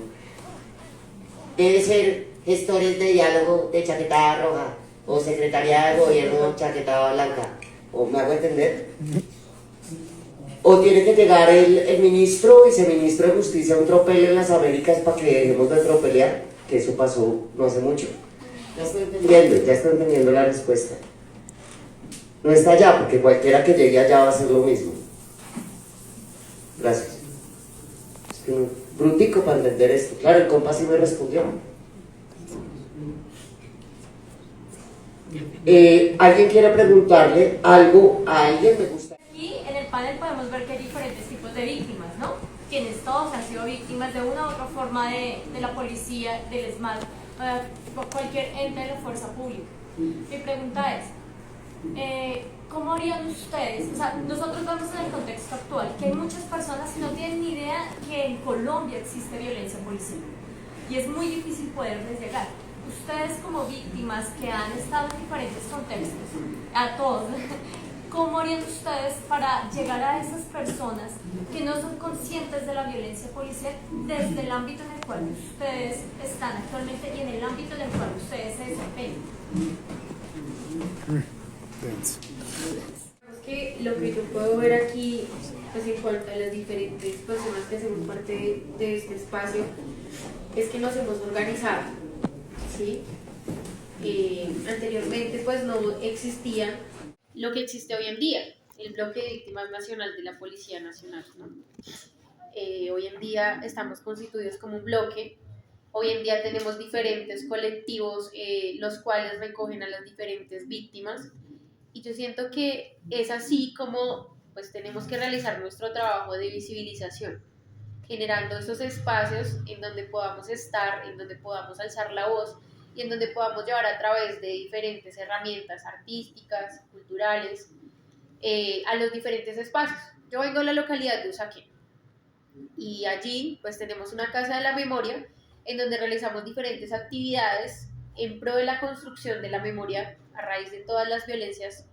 S2: debe ser gestores de diálogo de chaquetada roja, o secretaría de gobierno chaquetada blanca, o me hago entender. O tiene que llegar el ministro, viceministro de Justicia, a un tropel en las Américas para que dejemos de tropelear, que eso pasó no hace mucho. Ya estoy entendiendo la respuesta. No está allá, porque cualquiera que llegue allá va a hacer lo mismo. Gracias. Es que un brutico para entender esto. Claro, el compa sí me respondió. ¿Alguien quiere preguntarle algo a alguien? Me gusta.
S4: Aquí en el panel podemos ver que hay diferentes tipos de víctimas, ¿no? Quienes todos han sido víctimas de una u otra forma de la policía, del ESMAD, cualquier ente de la fuerza pública. Mi pregunta es, ¿cómo harían ustedes? O sea, nosotros vemos en el contexto actual que hay muchas personas que no tienen ni idea que en Colombia existe violencia policial y es muy difícil poderles llegar. Ustedes como víctimas que han estado en diferentes contextos, a todos, ¿cómo harían ustedes para llegar a esas personas que no son conscientes de la violencia policial desde el ámbito en el cual ustedes están actualmente y en el ámbito en el cual ustedes se desempeñan?
S3: Es que lo que yo puedo ver aquí, pues en cuanto a las diferentes personas que hacemos parte de este espacio, es que nos hemos organizado, ¿sí? Anteriormente pues no existía lo que existe hoy en día, el Bloque de Víctimas Nacional de la Policía Nacional, ¿no? Hoy en día estamos constituidos como un bloque. Hoy en día tenemos diferentes colectivos, los cuales recogen a las diferentes víctimas, y yo siento que es así como pues tenemos que realizar nuestro trabajo de visibilización, generando esos espacios en donde podamos estar, en donde podamos alzar la voz y en donde podamos llevar a través de diferentes herramientas artísticas, culturales, a los diferentes espacios. Yo vengo a la localidad de Usaquén y allí pues tenemos una casa de la memoria en donde realizamos diferentes actividades en pro de la construcción de la memoria a raíz de todas las violencias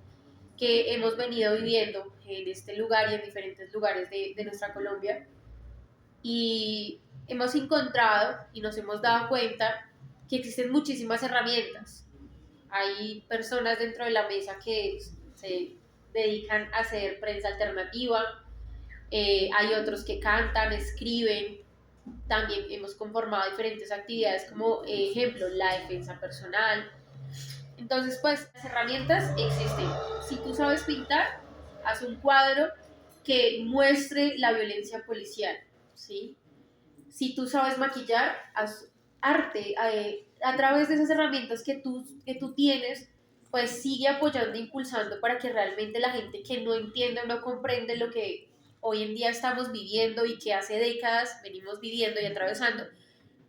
S3: que hemos venido viviendo en este lugar y en diferentes lugares de nuestra Colombia. Y hemos encontrado y nos hemos dado cuenta que existen muchísimas herramientas. Hay personas dentro de la mesa que se dedican a hacer prensa alternativa, hay otros que cantan, escriben. También hemos conformado diferentes actividades como ejemplo la defensa personal. Entonces pues las herramientas existen. Si tú sabes pintar, haz un cuadro que muestre la violencia policial, ¿sí? Si tú sabes maquillar, haz arte. A través de esas herramientas que tú tienes, pues sigue apoyando e impulsando para que realmente la gente que no entiende o no comprende lo que hoy en día estamos viviendo y que hace décadas venimos viviendo y atravesando,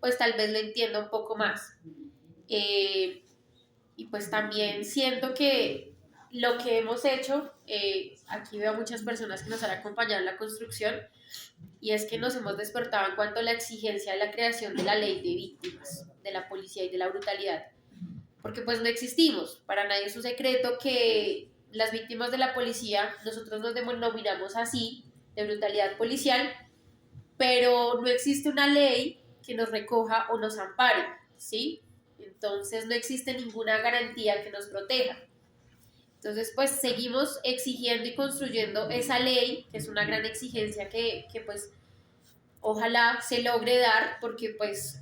S3: pues tal vez lo entienda un poco más. Y pues también siento que lo que hemos hecho, aquí veo muchas personas que nos han acompañado en la construcción, y es que nos hemos despertado en cuanto a la exigencia de la creación de la ley de víctimas, de la policía y de la brutalidad, porque pues no existimos, para nadie es un secreto que las víctimas de la policía, nosotros nos denominamos así, de brutalidad policial, pero no existe una ley que nos recoja o nos ampare, ¿sí? Entonces no existe ninguna garantía que nos proteja. Entonces pues seguimos exigiendo y construyendo esa ley, que es una gran exigencia que pues ojalá se logre dar, porque pues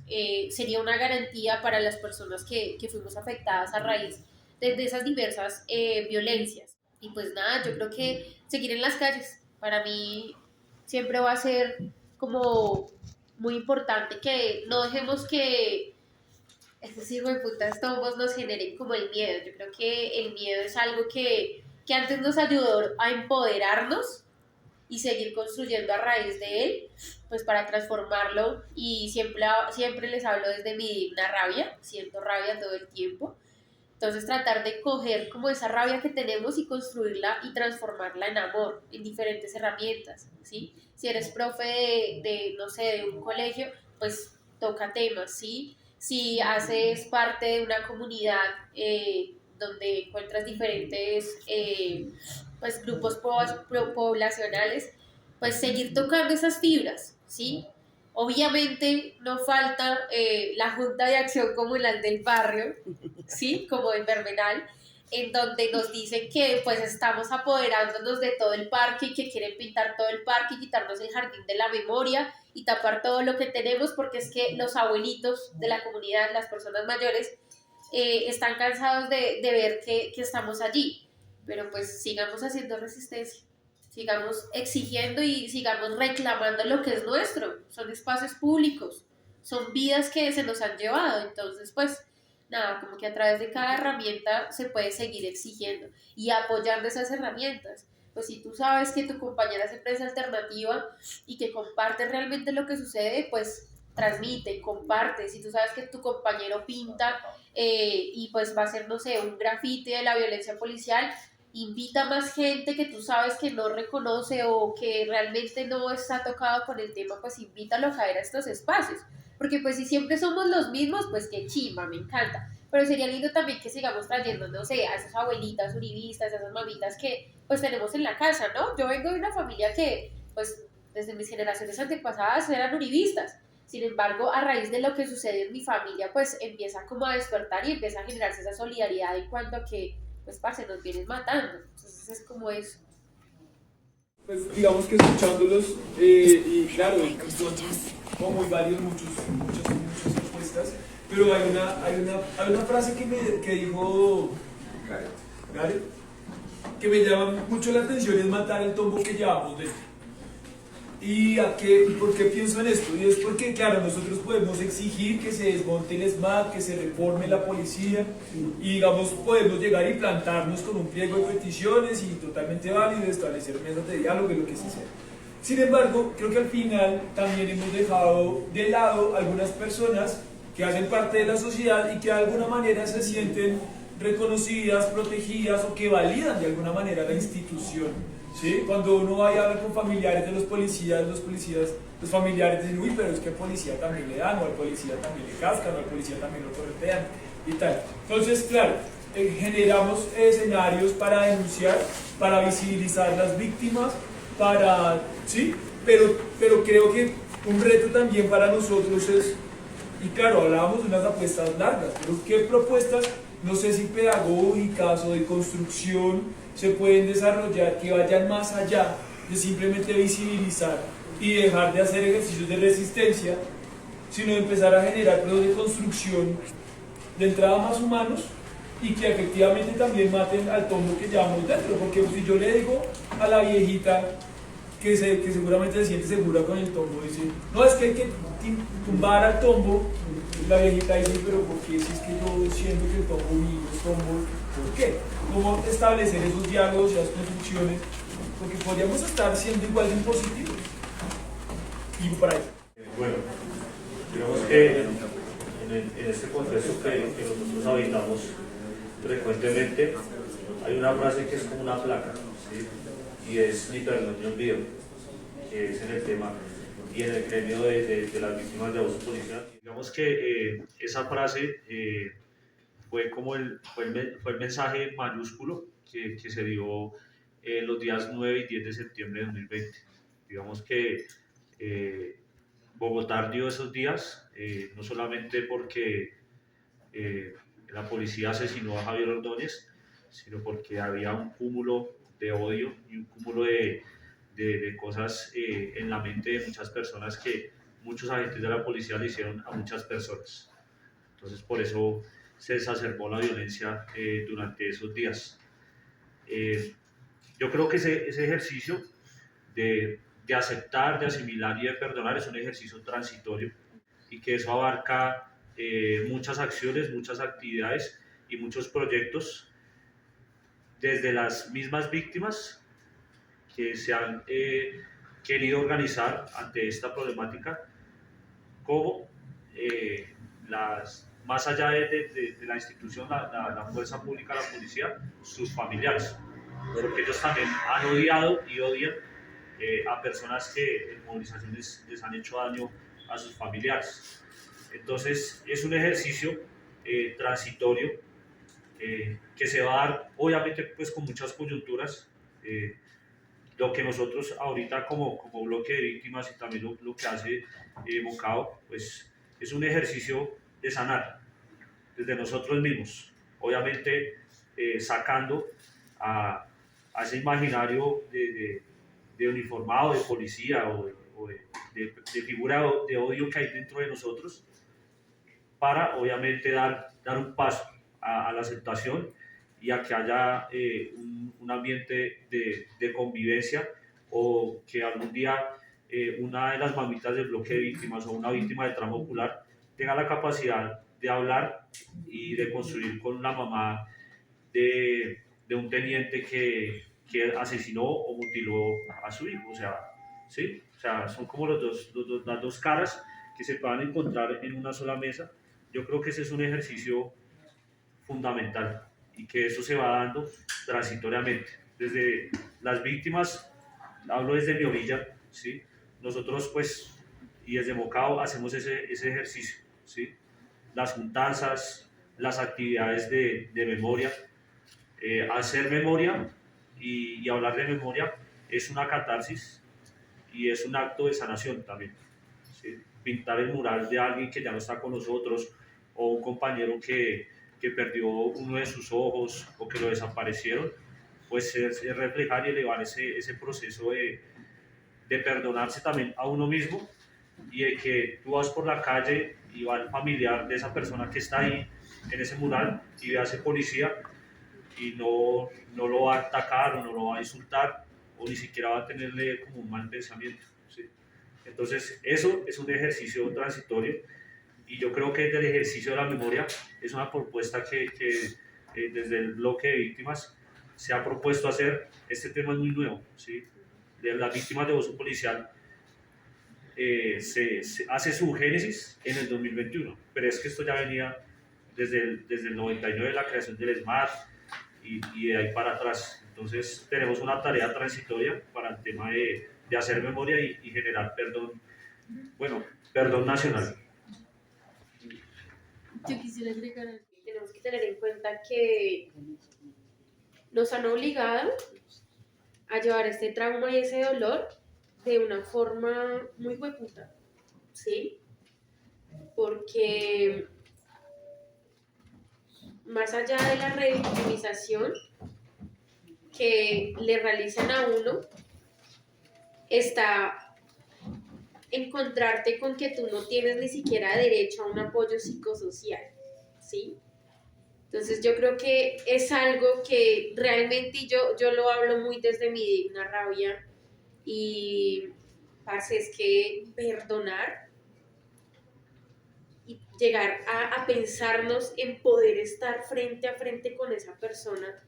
S3: sería una garantía para las personas que fuimos afectadas a raíz de esas diversas violencias. Y pues nada, yo creo que seguir en las calles para mí siempre va a ser como muy importante, que no dejemos que estos hijueputas todos nos generen como el miedo. Yo creo que el miedo es algo que antes nos ayudó a empoderarnos y seguir construyendo a raíz de él, pues para transformarlo. Y siempre les hablo desde mi digna rabia, siento rabia todo el tiempo. Entonces tratar de coger como esa rabia que tenemos y construirla y transformarla en amor, en diferentes herramientas, ¿sí? Si eres profe no sé, de un colegio, pues toca temas, ¿sí? Si haces parte de una comunidad donde encuentras diferentes pues, grupos poblacionales, pues seguir tocando esas fibras, ¿sí? Obviamente no falta la Junta de Acción Comunal del barrio, ¿sí? Como en Verbenal, en donde nos dicen que pues estamos apoderándonos de todo el parque y que quieren pintar todo el parque y quitarnos el jardín de la memoria y tapar todo lo que tenemos porque es que los abuelitos de la comunidad, las personas mayores, están cansados de ver que estamos allí, pero pues sigamos haciendo resistencia, sigamos exigiendo y sigamos reclamando lo que es nuestro, son espacios públicos, son vidas que se nos han llevado, entonces pues nada, como que a través de cada herramienta se puede seguir exigiendo y apoyando esas herramientas. Pues si tú sabes que tu compañera hace prensa alternativa y que comparte realmente lo que sucede, pues transmite, comparte. Si tú sabes que tu compañero pinta y pues va a ser, no sé, un grafiti de la violencia policial, invita a más gente que tú sabes que no reconoce o que realmente no está tocado con el tema, pues invítalo a caer a estos espacios. Porque pues si siempre somos los mismos, pues qué chimba, me encanta. Pero sería lindo también que sigamos trayendo, no sé, a esas abuelitas uribistas, a esas mamitas que pues tenemos en la casa, ¿no? Yo vengo de una familia que pues desde mis generaciones antepasadas eran uribistas. Sin embargo, a raíz de lo que sucede en mi familia, pues empieza como a despertar y empieza a generarse esa solidaridad en cuanto a que, pues, parce, nos vienen matando. Entonces es como eso.
S9: Pues digamos que escuchándolos, y claro, son como muy varios, muchas propuestas, pero hay una frase que dijo Gareth, que me llama mucho la atención, es matar el tombo que llevamos dentro. ¿Y por qué pienso en esto? Y es porque, claro, nosotros podemos exigir que se desmonte el SMAT, que se reforme la policía, y digamos, podemos llegar y plantarnos con un pliego de peticiones y totalmente válido, establecer mesas de diálogo y lo que sea. Sin embargo, creo que al final también hemos dejado de lado algunas personas que hacen parte de la sociedad y que de alguna manera se sienten reconocidas, protegidas o que validan de alguna manera la institución. ¿Sí? Cuando uno va a hablar con familiares de los familiares dicen, uy, pero es que al policía también le dan, o al policía también le cascan, o al policía también lo corretean, y tal. Entonces, claro, generamos escenarios para denunciar, para visibilizar las víctimas, ¿sí? Pero creo que un reto también para nosotros es, y claro, hablábamos de unas apuestas largas, pero ¿qué propuestas, no sé si pedagógicas o de construcción, se pueden desarrollar que vayan más allá de simplemente visibilizar y dejar de hacer ejercicios de resistencia, sino de empezar a generar procesos de construcción de entrada más humanos y que efectivamente también maten al tombo que llevamos dentro? Porque si yo le digo a la viejita que seguramente se siente segura con el tombo, dice, no, es que hay que tumbar al tombo, la viejita dice, pero ¿por qué? Si es que yo siento que el tombo mío es tombo, ¿por qué? ¿Cómo establecer esos diálogos y las construcciones? Porque podríamos estar siendo igual de impositivos. Y por ahí.
S5: Bueno, digamos que en este contexto que nosotros habitamos frecuentemente, hay una frase que es como una placa, ¿sí? Y es ni perdón ni olvido, que es en el tema y en el gremio de las víctimas de abuso policial. Digamos que esa frase fue el mensaje mayúsculo que se dio los días 9 y 10 de septiembre de 2020. Digamos que Bogotá dio esos días, no solamente porque la policía asesinó a Javier Ordóñez, sino porque había un cúmulo de odio y un cúmulo de cosas en la mente de muchas personas que muchos agentes de la policía le hicieron a muchas personas. Entonces por eso se exacerbó la violencia durante esos días. Yo creo que ese ejercicio de aceptar, de asimilar y de perdonar es un ejercicio transitorio y que eso abarca muchas acciones, muchas actividades y muchos proyectos desde las mismas víctimas que se han querido organizar ante esta problemática, como más allá de la institución, la fuerza pública, la policía, sus familiares, porque ellos también han odiado y odian a personas que en movilizaciones les han hecho daño a sus familiares. Entonces es un ejercicio transitorio que se va a dar obviamente pues con muchas coyunturas. Lo que nosotros ahorita como bloque de víctimas y también lo que hace Moncao, pues es un ejercicio de sanar desde nosotros mismos, obviamente sacando a ese imaginario de uniformado, de policía o de figura de odio que hay dentro de nosotros, para obviamente dar un paso a la aceptación y a que haya un ambiente de convivencia, o que algún día una de las mamitas del bloque de víctimas o una víctima de trama ocular tenga la capacidad de hablar y de construir con la mamá de un teniente que asesinó o mutiló a su hijo. O sea, ¿sí? O sea, son como las dos caras que se puedan encontrar en una sola mesa. Yo creo que ese es un ejercicio fundamental y que eso se va dando transitoriamente. Desde las víctimas, hablo desde mi orilla, ¿sí? Nosotros pues, y desde Mocao hacemos ese ejercicio, ¿sí? Las juntanzas, las actividades de memoria, hacer memoria y hablar de memoria es una catarsis y es un acto de sanación también, ¿sí? Pintar el mural de alguien que ya no está con nosotros, o un compañero que perdió uno de sus ojos o que lo desaparecieron, pues es reflejar y elevar ese proceso de perdonarse también a uno mismo, y de que tú vas por la calle y va el familiar de esa persona que está ahí en ese mural y ve a ese policía y no lo va a atacar o no lo va a insultar o ni siquiera va a tenerle como un mal pensamiento, ¿sí? Entonces eso es un ejercicio transitorio, y yo creo que el ejercicio de la memoria es una propuesta que desde el bloque de víctimas se ha propuesto hacer. Este tema es muy nuevo, ¿sí? De las víctimas de abuso policial se hace su génesis en el 2021, pero es que esto ya venía desde el 99, la creación del SMAT, y de ahí para atrás. Entonces tenemos una tarea transitoria para el tema de hacer memoria y generar perdón nacional.
S3: Yo quisiera agregar, tenemos que tener en cuenta que nos han obligado a llevar este trauma y ese dolor de una forma muy hueputa, ¿sí? Porque más allá de la revictimización que le realizan a uno, está encontrarte con que tú no tienes ni siquiera derecho a un apoyo psicosocial, ¿sí? Entonces yo creo que es algo que realmente yo lo hablo muy desde mi digna rabia, y parce, es que perdonar y llegar a pensarnos en poder estar frente a frente con esa persona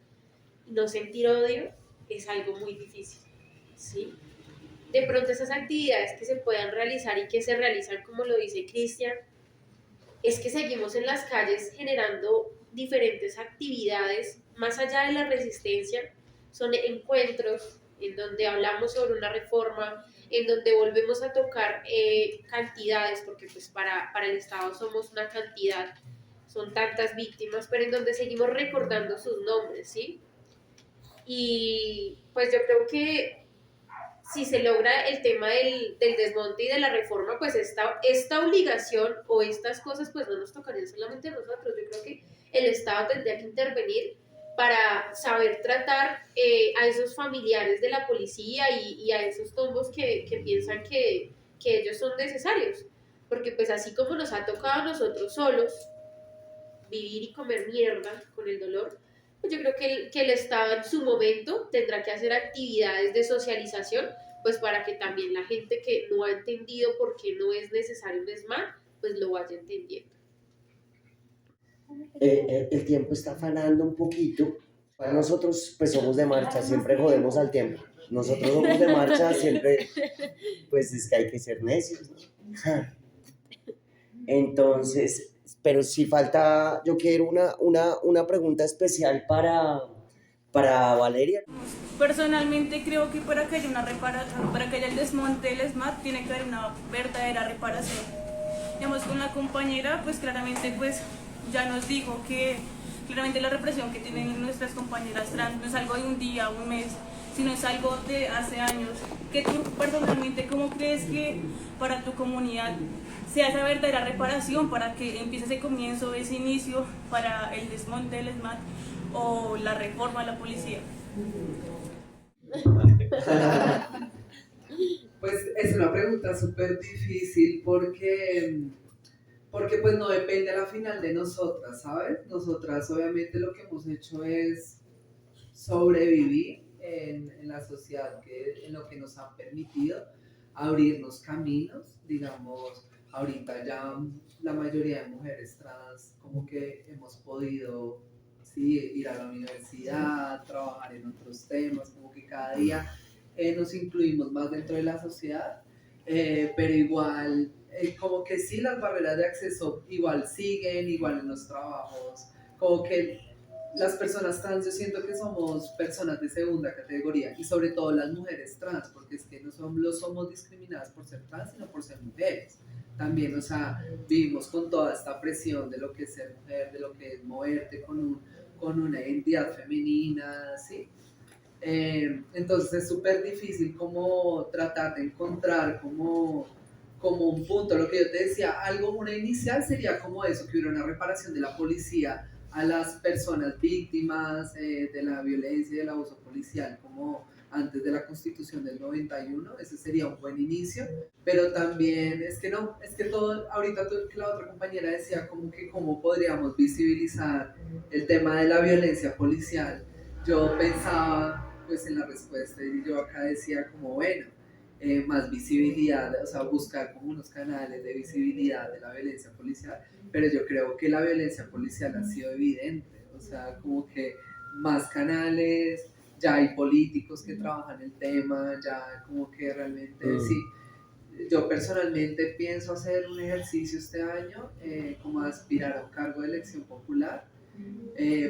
S3: y no sentir odio es algo muy difícil, ¿sí? De pronto esas actividades que se puedan realizar y que se realizan, como lo dice Cristian, es que seguimos en las calles generando diferentes actividades, más allá de la resistencia, son encuentros en donde hablamos sobre una reforma, en donde volvemos a tocar cantidades, porque pues para el Estado somos una cantidad, son tantas víctimas, pero en donde seguimos recordando sus nombres, ¿sí? Y pues yo creo que si se logra el tema del desmonte y de la reforma, pues esta obligación o estas cosas pues no nos tocarían solamente a nosotros. Yo creo que el Estado tendría que intervenir para saber tratar a esos familiares de la policía y a esos tombos que piensan que ellos son necesarios. Porque pues así como nos ha tocado a nosotros solos vivir y comer mierda con el dolor, pues yo creo que el Estado en su momento tendrá que hacer actividades de socialización, pues para que también la gente que no ha entendido por qué no es necesario un ESMAD, pues lo vaya entendiendo.
S2: El tiempo está afanando un poquito. Nosotros pues somos de marcha, siempre jodemos al tiempo. Nosotros somos de marcha, siempre, pues es que hay que ser necios, ¿no? Entonces, pero si falta, yo quiero una pregunta especial para Valeria.
S10: Personalmente creo que para que haya una reparación, para que haya el desmonte del SMAT, tiene que haber una verdadera reparación. Digamos, con la compañera, pues claramente pues ya nos dijo que claramente la represión que tienen nuestras compañeras trans no es algo de un día, un mes, sino es algo de hace años. Que tú personalmente, ¿cómo crees que para tu comunidad sea esa verdadera reparación para que empiece ese comienzo, ese inicio para el desmonte del ESMAD o la reforma a la policía?
S7: Pues es una pregunta súper difícil porque pues no depende a la final de nosotras, ¿sabes? Nosotras obviamente lo que hemos hecho es sobrevivir en la sociedad, en lo que nos han permitido abrirnos caminos, digamos, ahorita ya la mayoría de mujeres trans como que hemos podido, sí, ir a la universidad, trabajar en otros temas, como que cada día nos incluimos más dentro de la sociedad, pero igual, como que sí, las barreras de acceso igual siguen, igual en los trabajos, como que las personas trans yo siento que somos personas de segunda categoría y sobre todo las mujeres trans, porque es que no somos discriminadas por ser trans, sino por ser mujeres. También, o sea, vivimos con toda esta presión de lo que es ser mujer, de lo que es moverte con una identidad femenina, ¿sí? Entonces es súper difícil como tratar de encontrar como un punto. Lo que yo te decía, una inicial sería como eso, que hubiera una reparación de la policía a las personas víctimas de la violencia y del abuso policial, como antes de la Constitución del 91, ese sería un buen inicio, pero también es que todo, ahorita que la otra compañera decía como que cómo podríamos visibilizar el tema de la violencia policial, yo pensaba pues en la respuesta y yo acá decía como bueno, más visibilidad, o sea, buscar como unos canales de visibilidad de la violencia policial, pero yo creo que la violencia policial ha sido evidente, o sea, como que más canales, ya hay políticos que trabajan el tema, ya como que realmente sí. Yo personalmente pienso hacer un ejercicio este año, como aspirar a un cargo de elección popular,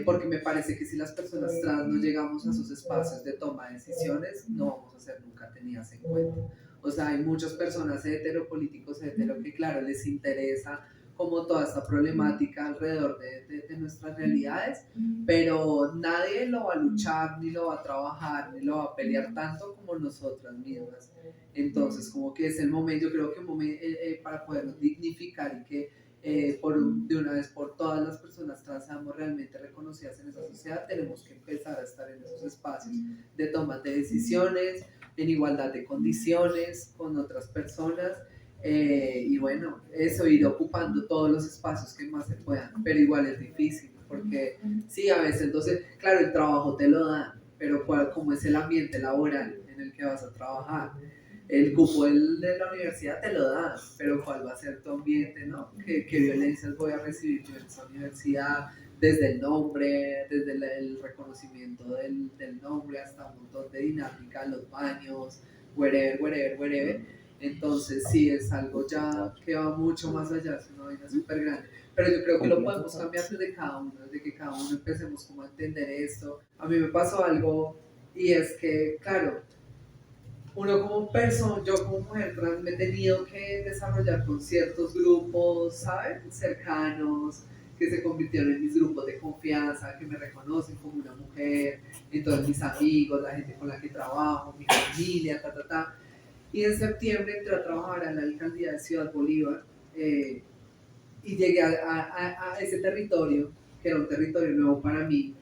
S7: porque me parece que si las personas trans no llegamos a sus espacios de toma de decisiones, no vamos a ser nunca tenidas en cuenta. O sea, hay muchas personas políticos hetero que claro, les interesa como toda esta problemática alrededor de nuestras realidades, pero nadie lo va a luchar, ni lo va a trabajar, ni lo va a pelear tanto como nosotras mismas. Entonces, como que es el momento, yo creo que para podernos dignificar y que de una vez por todas las personas trans seamos realmente reconocidas en esa sociedad, tenemos que empezar a estar en esos espacios de toma de decisiones, en igualdad de condiciones con otras personas, y bueno, eso, ir ocupando todos los espacios que más se puedan, pero igual es difícil, porque sí, a veces, entonces, claro, el trabajo te lo dan, pero ¿cómo es el ambiente laboral en el que vas a trabajar? El cupo de la universidad te lo dan, pero ¿cuál va a ser tu ambiente, no? ¿Qué violencias voy a recibir yo en esa universidad? Desde el nombre, desde el reconocimiento del nombre hasta un montón de dinámica, los baños, wherever. Entonces sí, es algo ya que va mucho más allá, es una vaina súper grande. Pero yo creo que lo podemos cambiar desde cada uno, desde que cada uno empecemos como a entender esto. A mí me pasó algo y es que, claro, uno como persona, yo como mujer trans me he tenido que desarrollar con ciertos grupos, ¿sabes? Cercanos, que se convirtieron en mis grupos de confianza, que me reconocen como una mujer, entonces mis amigos, la gente con la que trabajo, mi familia, Y en septiembre entré a trabajar a la alcaldía de Ciudad Bolívar y llegué a ese territorio, que era un territorio nuevo para mí,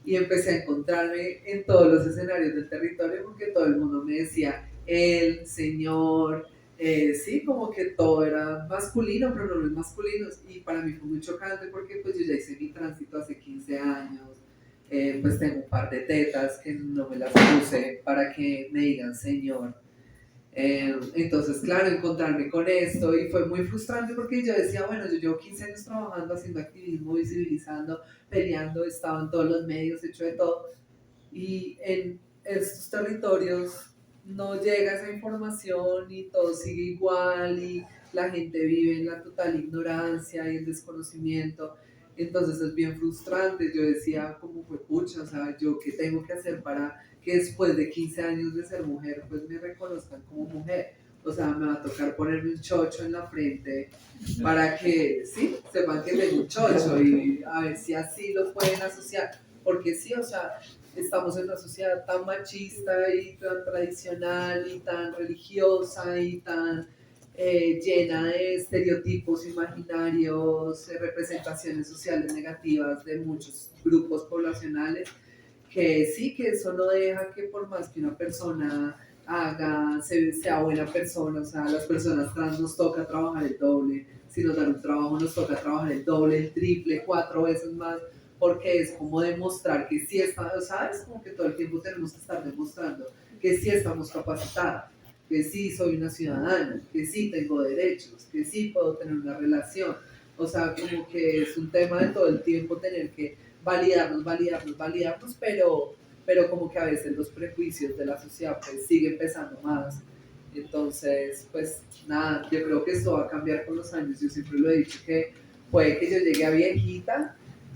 S7: y empecé a encontrarme en todos los escenarios del territorio porque todo el mundo me decía el señor, sí, como que todo era masculino, pronombres masculinos, y para mí fue muy chocante porque pues yo ya hice mi tránsito hace 15 años, pues tengo un par de tetas que no me las puse para que me digan señor. Entonces, claro, encontrarme con esto y fue muy frustrante porque yo decía, bueno, yo llevo 15 años trabajando, haciendo activismo, visibilizando, peleando, estaba en todos los medios, hecho de todo, y en estos territorios no llega esa información y todo sigue igual y la gente vive en la total ignorancia y el desconocimiento. Entonces es bien frustrante. Yo decía, como fue pucha, o sea, yo qué tengo que hacer para que después de 15 años de ser mujer, pues me reconozcan como mujer. O sea, me va a tocar ponerme un chocho en la frente para que, sí, sepan que tengo un chocho y a ver si así lo pueden asociar. Porque sí, o sea, estamos en una sociedad tan machista y tan tradicional y tan religiosa y tan llena de estereotipos imaginarios, representaciones sociales negativas de muchos grupos poblacionales, que sí, que eso no deja que por más que una persona sea buena persona, o sea, a las personas trans nos toca trabajar el doble, si nos dan un trabajo nos toca trabajar el doble, el triple, 4 veces más, porque es como demostrar que sí estamos, ¿sabes? Como que todo el tiempo tenemos que estar demostrando que sí estamos capacitadas, que sí soy una ciudadana, que sí tengo derechos, que sí puedo tener una relación, o sea, como que es un tema de todo el tiempo tener que validarnos, pero como que a veces los prejuicios de la sociedad pues siguen pesando más. Entonces, pues nada, yo creo que esto va a cambiar con los años. Yo siempre lo he dicho que puede que yo llegue a viejita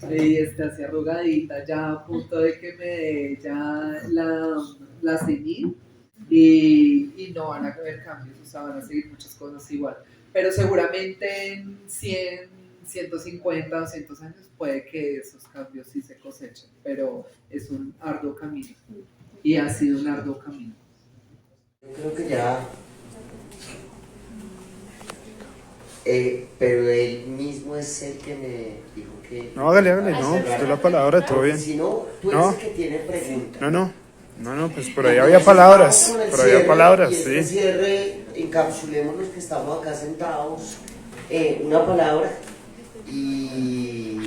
S7: y esté así arrugadita, ya a punto de que me dé ya la senil y no van a haber cambios, o sea, van a seguir muchas cosas igual. Pero seguramente en 100, 150, 200 años puede que esos cambios sí se cosechen, pero es un arduo camino y ha sido un arduo camino.
S2: Yo creo que ya, pero él mismo es el que me dijo que...
S1: No, hágale, no, usted la palabra, todo bien.
S2: Si no, tú eres el que tiene preguntas.
S1: No, pues por ahí había palabras,
S2: y este cierre, encapsulemos los que estamos acá sentados, una palabra y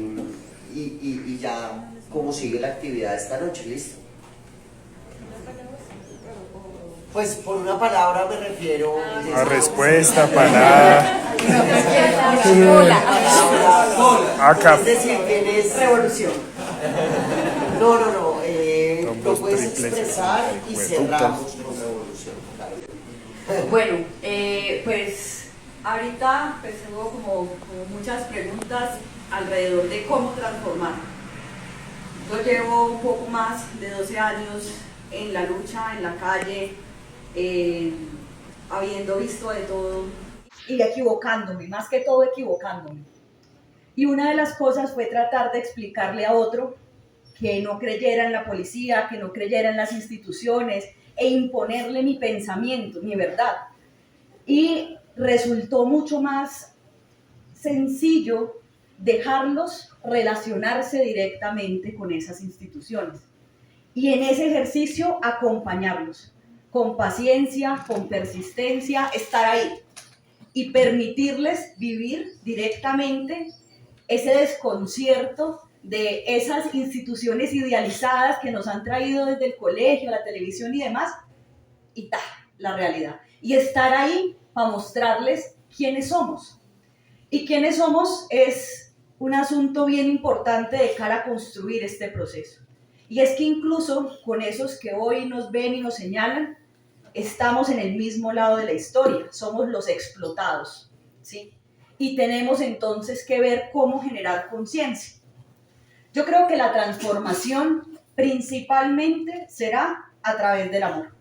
S2: ya cómo sigue la actividad esta noche, ¿listo? Pues por una palabra me refiero
S1: a respuesta, palabra. Acá.
S2: Es decir, tienes revolución. No. Lo puedes expresar y cerramos con revolución.
S4: Bueno, pues ahorita pues tengo como muchas preguntas alrededor de cómo transformar. Yo llevo un poco más de 12 años en la lucha, en la calle, habiendo visto de todo y equivocándome, más que todo equivocándome. Y una de las cosas fue tratar de explicarle a otro que no creyera en la policía, que no creyera en las instituciones e imponerle mi pensamiento, mi verdad. Y resultó mucho más sencillo dejarlos relacionarse directamente con esas instituciones. Y en ese ejercicio acompañarlos, con paciencia, con persistencia, estar ahí y permitirles vivir directamente ese desconcierto de esas instituciones idealizadas que nos han traído desde el colegio, la televisión y demás, y la realidad. Y estar ahí para mostrarles quiénes somos. Y quiénes somos es un asunto bien importante de cara a construir este proceso. Y es que incluso con esos que hoy nos ven y nos señalan, estamos en el mismo lado de la historia, somos los explotados, ¿sí? Y tenemos entonces que ver cómo generar conciencia. Yo creo que la transformación principalmente será a través del amor.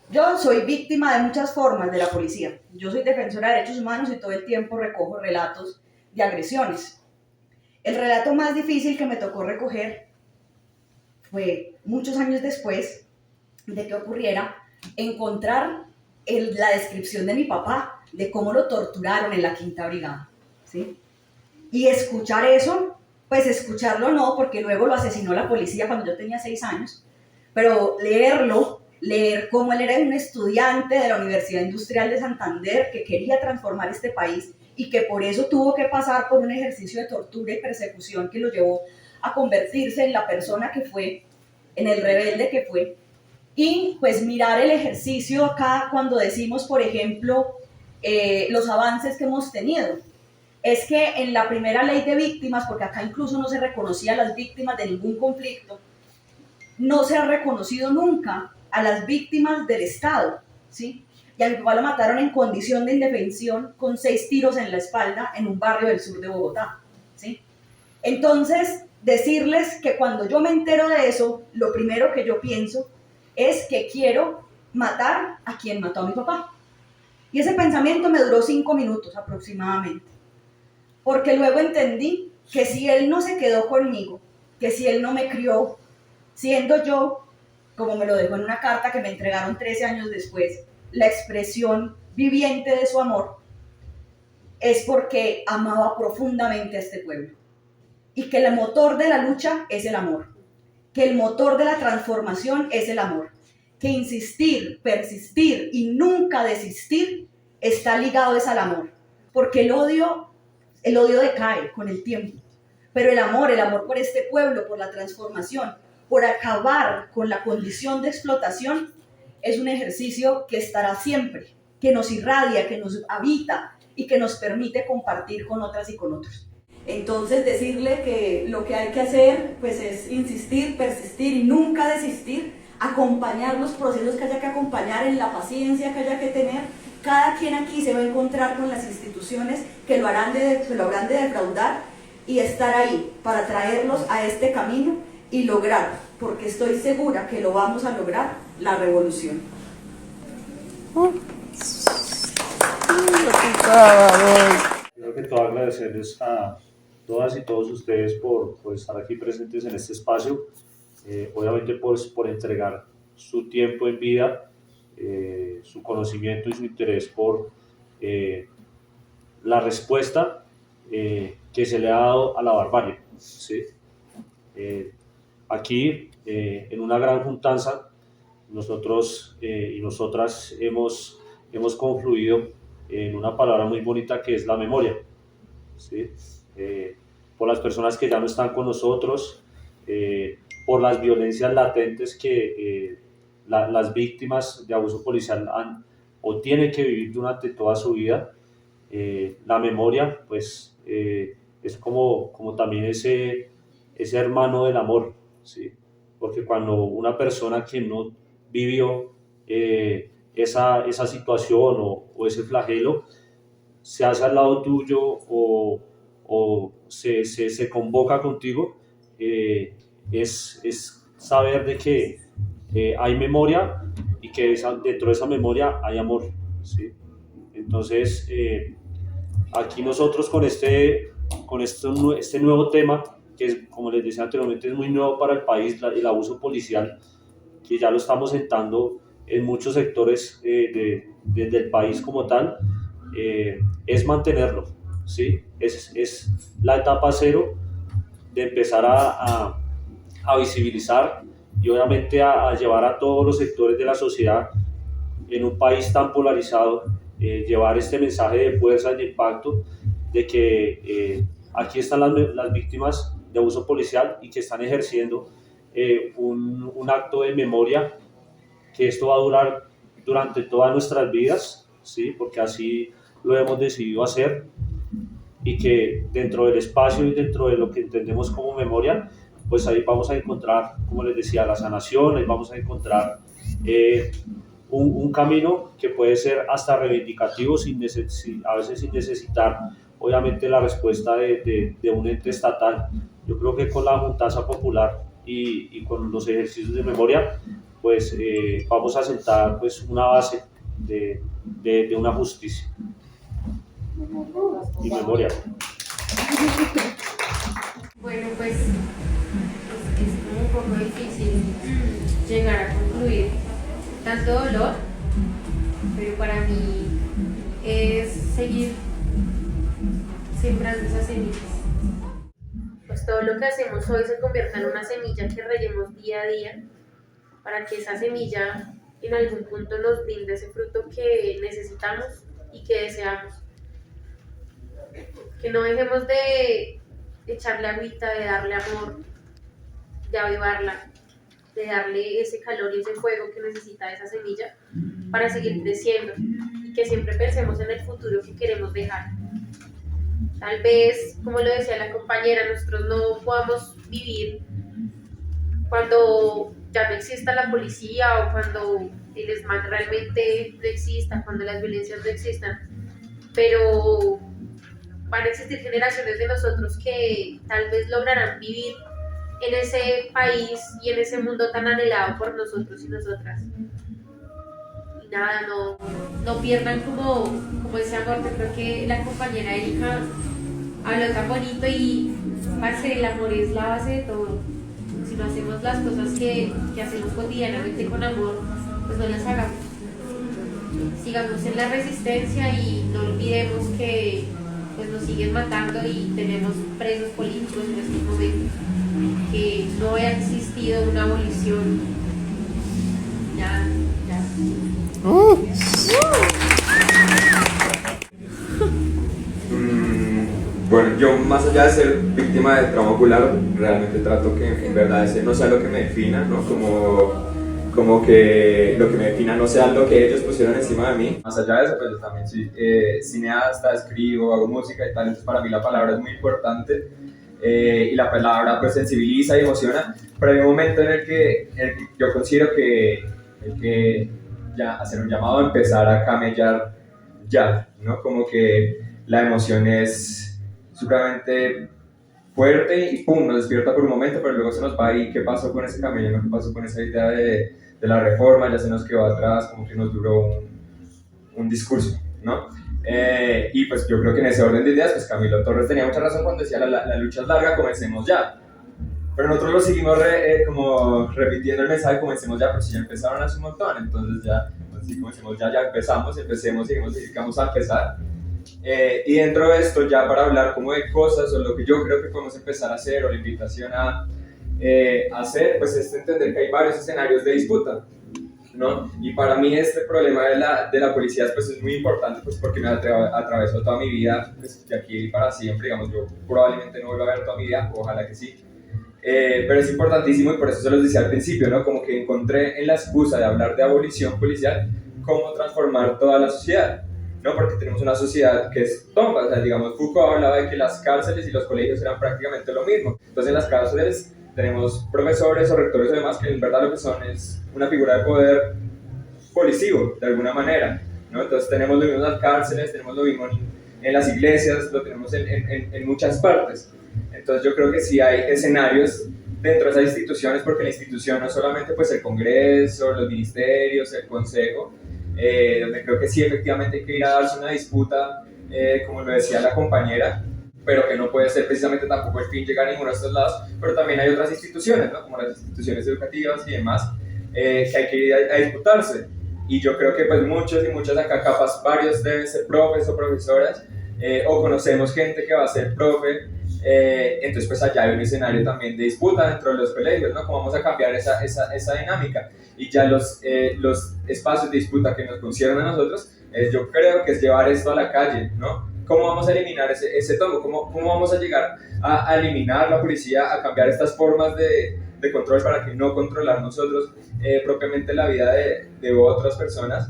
S4: Yo soy víctima de muchas formas de la policía. Yo soy defensora de derechos humanos y todo el tiempo recojo relatos de agresiones. El relato más difícil que me tocó recoger fue muchos años después de que ocurriera, encontrar la descripción de mi papá, de cómo lo torturaron en la 5ª Brigada, ¿sí? Y escuchar eso, pues escucharlo no, porque luego lo asesinó la policía cuando yo tenía 6 años, pero leer cómo él era un estudiante de la Universidad Industrial de Santander que quería transformar este país y que por eso tuvo que pasar por un ejercicio de tortura y persecución que lo llevó a convertirse en la persona que fue, en el rebelde que fue. Y pues mirar el ejercicio acá cuando decimos, por ejemplo, los avances que hemos tenido. Es que en la primera ley de víctimas, porque acá incluso no se reconocía a las víctimas de ningún conflicto, no se ha reconocido nunca a las víctimas del Estado, ¿sí? Y a mi papá lo mataron en condición de indefensión con 6 tiros en la espalda en un barrio del sur de Bogotá, ¿sí? Entonces, decirles que cuando yo me entero de eso, lo primero que yo pienso es que quiero matar a quien mató a mi papá.
S11: Y ese pensamiento me duró 5 minutos aproximadamente, porque luego entendí que si él no se quedó conmigo, que si él no me crió, siendo yo, como me lo dejó en una carta que me entregaron 13 años después, la expresión viviente de su amor, es porque amaba profundamente a este pueblo. Y que el motor de la lucha es el amor, que el motor de la transformación es el amor, que insistir, persistir y nunca desistir está ligado es al amor, porque el odio decae con el tiempo, pero el amor por este pueblo, por la transformación, por acabar con la condición de explotación, es un ejercicio que estará siempre, que nos irradia, que nos habita y que nos permite compartir con otras y con otros. Entonces decirle que lo que hay que hacer pues es insistir, persistir y nunca desistir, acompañar los procesos que haya que acompañar, en la paciencia que haya que tener. Cada quien aquí se va a encontrar con las instituciones que lo habrán de defraudar y estar ahí para traerlos a este camino y lograr, porque estoy segura que lo vamos a lograr, la revolución.
S5: Creo que todo agradecerles a todas y todos ustedes por estar aquí presentes en este espacio, obviamente por entregar su tiempo en vida, su conocimiento y su interés por la respuesta que se le ha dado a la barbarie, ¿sí? Aquí, en una gran juntanza, nosotros y nosotras hemos confluido en una palabra muy bonita que es la memoria, ¿sí? Por las personas que ya no están con nosotros, por las violencias latentes que las víctimas de abuso policial han o tienen que vivir durante toda su vida. La memoria, pues, es como también ese hermano del amor, ¿sí? Porque cuando una persona que no vivió esa situación o ese flagelo se hace al lado tuyo o se convoca contigo, es saber de que hay memoria y que dentro de esa memoria hay amor, ¿sí? Entonces, aquí nosotros con este nuevo tema, que es, como les decía anteriormente, es muy nuevo para el país, el abuso policial, que ya lo estamos sentando en muchos sectores del país como tal, es mantenerlo, ¿sí? Es la etapa cero de empezar a visibilizar y obviamente a llevar a todos los sectores de la sociedad en un país tan polarizado, llevar este mensaje de fuerza y de impacto de que aquí están las víctimas de abuso policial y que están ejerciendo un acto de memoria, que esto va a durar durante todas nuestras vidas, ¿sí? Porque así lo hemos decidido hacer, y que dentro del espacio y dentro de lo que entendemos como memoria, pues ahí vamos a encontrar, como les decía, la sanación, ahí vamos a encontrar un camino que puede ser hasta reivindicativo, a veces sin necesitar obviamente la respuesta de un ente estatal. Yo creo que con la juntanza popular y con los ejercicios de memoria, pues vamos a sentar pues una base de una justicia y memoria.
S3: Bueno, pues es como un poco difícil llegar a concluir tanto dolor, pero para mí es seguir sembrando esas semillas. Pues todo lo que hacemos hoy se convierta en una semilla que reguemos día a día, para que esa semilla en algún punto nos brinde ese fruto que necesitamos y que deseamos. Que no dejemos de echarle agüita, de darle amor, de avivarla, de darle ese calor y ese fuego que necesita esa semilla para seguir creciendo, y que siempre pensemos en el futuro que queremos dejar. Tal vez, como lo decía la compañera, nosotros no podamos vivir cuando ya no exista la policía o cuando el ESMAD realmente no exista, cuando las violencias no existan, pero van a existir generaciones de nosotros que tal vez lograrán vivir en ese país y en ese mundo tan anhelado por nosotros y nosotras. nada, no pierdan como ese amor. Yo creo que la compañera Erika habló tan bonito y parce, el amor es la base de todo. Si no hacemos las cosas que hacemos cotidianamente con amor, pues no las hagamos. Sigamos en la resistencia y no olvidemos que pues nos siguen matando y tenemos presos políticos en estos momentos. Que no haya existido una abolición. Ya.
S6: Bueno, yo más allá de ser víctima del trauma ocular, realmente trato que en verdad ese no sea lo que me defina, ¿no? Como que lo que me defina no sea lo que ellos pusieron encima de mí. Más allá de eso, pues yo también soy cineasta, escribo, hago música y tal, entonces para mí la palabra es muy importante y la palabra pues sensibiliza y emociona, pero hay un momento en el que yo considero que hay que ya hacer un llamado a empezar a camellar ya, ¿no? Como que la emoción es supremamente fuerte y pum, nos despierta por un momento, pero luego se nos va y ¿qué pasó con ese camello? ¿No? ¿Qué pasó con esa idea de la reforma? Ya se nos quedó atrás, como que nos duró un discurso, ¿no? Y pues yo creo que en ese orden de ideas, pues Camilo Torres tenía mucha razón cuando decía la lucha es larga, comencemos ya. Pero nosotros lo seguimos como repitiendo el mensaje, comencemos ya, pero si ya empezaron hace un montón, entonces ya, pues sí, comencemos ya empezamos, seguimos y vamos a empezar. Y dentro de esto, ya para hablar como de cosas o lo que yo creo que podemos empezar a hacer o la invitación a hacer, pues es entender que hay varios escenarios de disputa, ¿no? Y para mí este problema de la policía pues es muy importante pues porque me atravesó toda mi vida, pues de aquí para siempre, digamos, yo probablemente no vuelva a ver toda mi vida, ojalá que sí. Pero es importantísimo y por eso se los decía al principio, ¿no? Como que encontré en la excusa de hablar de abolición policial cómo transformar toda la sociedad, ¿no? Porque tenemos una sociedad que es tonta, o sea, digamos, Foucault hablaba de que las cárceles y los colegios eran prácticamente lo mismo. Entonces en las cárceles tenemos profesores o rectores o demás que en verdad lo que son es una figura de poder policivo, de alguna manera, ¿no? Entonces tenemos lo mismo en las cárceles, tenemos lo mismo en las iglesias, lo tenemos en muchas partes. Entonces yo creo que sí hay escenarios dentro de esas instituciones, porque la institución no es solamente pues el Congreso, los ministerios, el Consejo, donde creo que sí efectivamente hay que ir a darse una disputa, como lo decía la compañera, pero que no puede ser precisamente tampoco el fin llegar a ninguno de estos lados, pero también hay otras instituciones, ¿no? Como las instituciones educativas y demás, que hay que ir a disputarse. Y yo creo que pues muchos y muchas acá, capaz varios deben ser profes o profesoras, o conocemos gente que va a ser profe, entonces pues allá hay un escenario también de disputa dentro de los colegios, ¿no? ¿Cómo vamos a cambiar esa dinámica? Y ya los espacios de disputa que nos conciernen a nosotros, yo creo que es llevar esto a la calle, ¿no? ¿Cómo vamos a eliminar ese tono? ¿Cómo vamos a llegar a eliminar la policía, a cambiar estas formas de control para que no controlar nosotros propiamente la vida de otras personas?